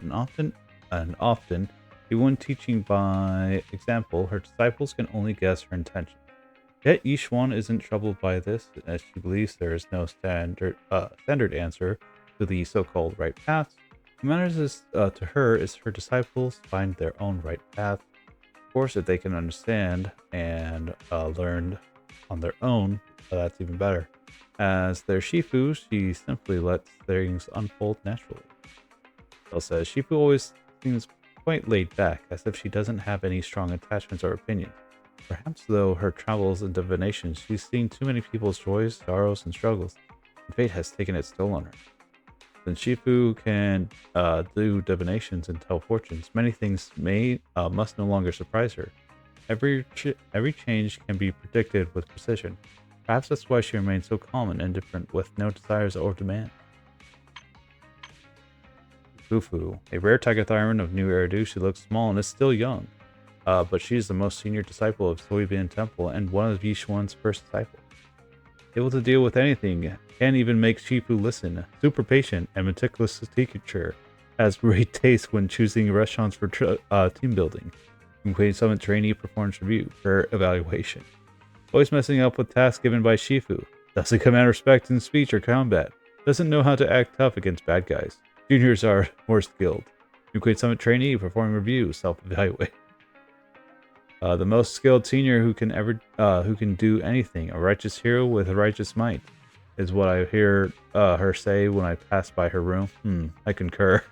and often, even when teaching by example, her disciples can only guess her intentions. Yet Yishuan isn't troubled by this, as she believes there is no standard answer to the so-called right path. What matters to her is her disciples find their own right path. Of course, if they can understand and learn on their own, that's even better. As their Shifu, she simply lets things unfold naturally. Bell says, Shifu always seems quite laid back, as if she doesn't have any strong attachments or opinions. Perhaps, though, her travels and divinations, she's seen too many people's joys, sorrows, and struggles, and fate has taken its toll on her. Since Shifu can do divinations and tell fortunes, many things must no longer surprise her. Every change can be predicted with precision. Perhaps that's why she remains so calm and indifferent, with no desires or demand. Fufu, a rare Tiger Thiren of new Eridu, she looks small and is still young. But she is the most senior disciple of Soybian Temple and one of Yishuan's first disciples. Able to deal with anything, can even make Shifu listen, super patient and meticulous teacher, has great taste when choosing restaurants for team building. Yunquei Summit trainee performs review, her evaluation. Always messing up with tasks given by Shifu. Doesn't command respect in speech or combat. Doesn't know how to act tough against bad guys. Juniors are more skilled. Yunquei Summit trainee performing review, self-evaluate. The most skilled senior who can do anything. A righteous hero with a righteous might, is what I hear her say when I pass by her room. I concur.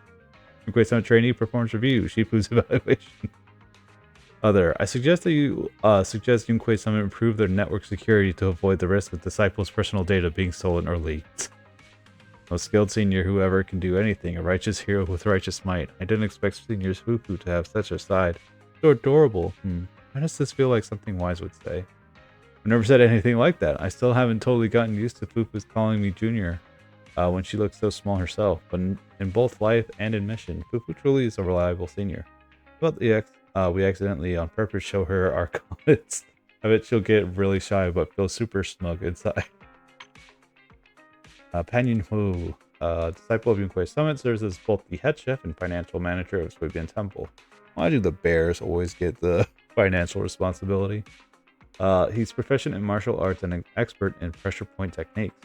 Yunquei Summit trainee performs review, Shifu's evaluation. I suggest that you suggest Yunquei Summit improve their network security to avoid the risk of disciples' personal data being stolen or leaked. Most skilled senior whoever can do anything, a righteous hero with righteous might. I didn't expect seniors Fufu to have such a side. So adorable. Why does this feel like something Wise would say? I've never said anything like that. I still haven't totally gotten used to Fufu's calling me junior when she looks so small herself. But in both life and in mission, Fufu truly is a reliable senior. But we accidentally on purpose show her our comments. I bet she'll get really shy but feel super smug inside. Pan Yunhu, disciple of Yunquei Summit, serves as both the head chef and financial manager of Soybian Temple. Why do the bears always get the financial responsibility? He's proficient in martial arts and an expert in pressure point techniques.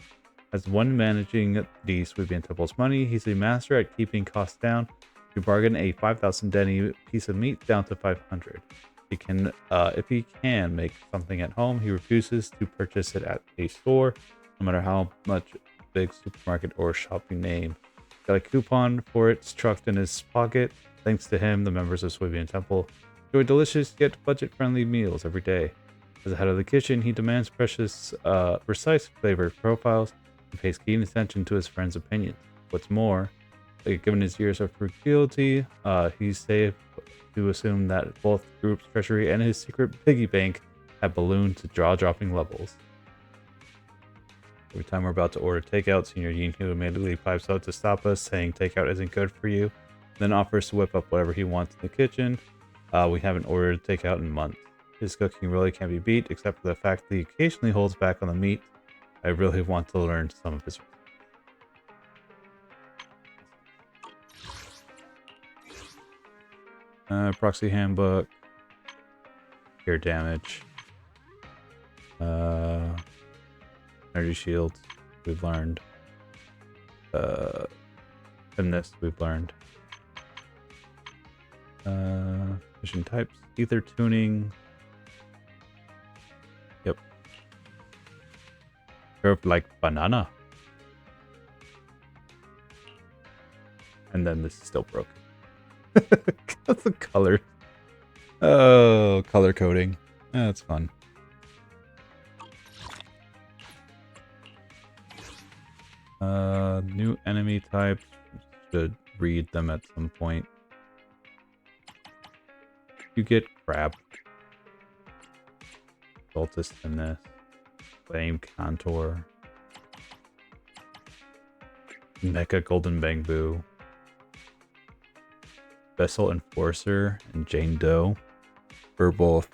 As one managing the Soybian Temple's money, he's a master at keeping costs down to bargain a 5,000 deni piece of meat down to 500. If he can make something at home, he refuses to purchase it at a store, no matter how much big supermarket or shopping name. Got a coupon for it tucked in his pocket. Thanks to him, the members of Soybian Temple Enjoy delicious yet budget-friendly meals every day. As the head of the kitchen, he demands precise flavor profiles and pays keen attention to his friends' opinions. What's more, given his years of frugality, he's safe to assume that both the group's treasury and his secret piggy bank have ballooned to jaw-dropping levels. Every time we're about to order takeout, Senior Yinhu immediately pipes out to stop us, saying takeout isn't good for you, then offers to whip up whatever he wants in the kitchen. We haven't ordered takeout in months. His cooking really can't be beat, except for the fact that he occasionally holds back on the meat. I really want to learn some of his recipes. Proxy handbook. Air damage. Energy shields. We've learned. Zenless. We've learned. Mission types. Ether tuning. Yep. Curved like banana. And then this is still broken. That's the color. Oh, color coding. That's fun. New enemy types. Should read them at some point. You get crab. Cultist in this. Flame contour. Mecha golden bamboo. Vessel Enforcer and Jane Doe for both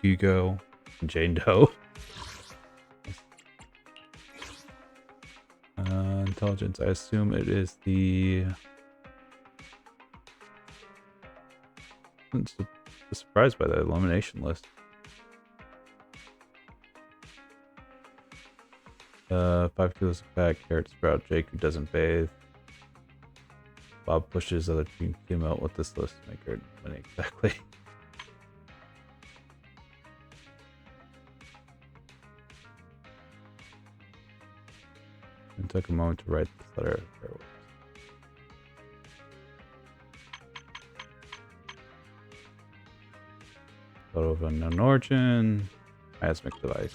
Hugo and Jane Doe. Intelligence, I assume it is the... I'm surprised by the elimination list. 5 kilos of fat, carrot sprout, Jake who doesn't bathe. Bob pushes other team out with this list to make her win exactly. It took a moment to write this letter. Photo of unknown origin. Miasmic device.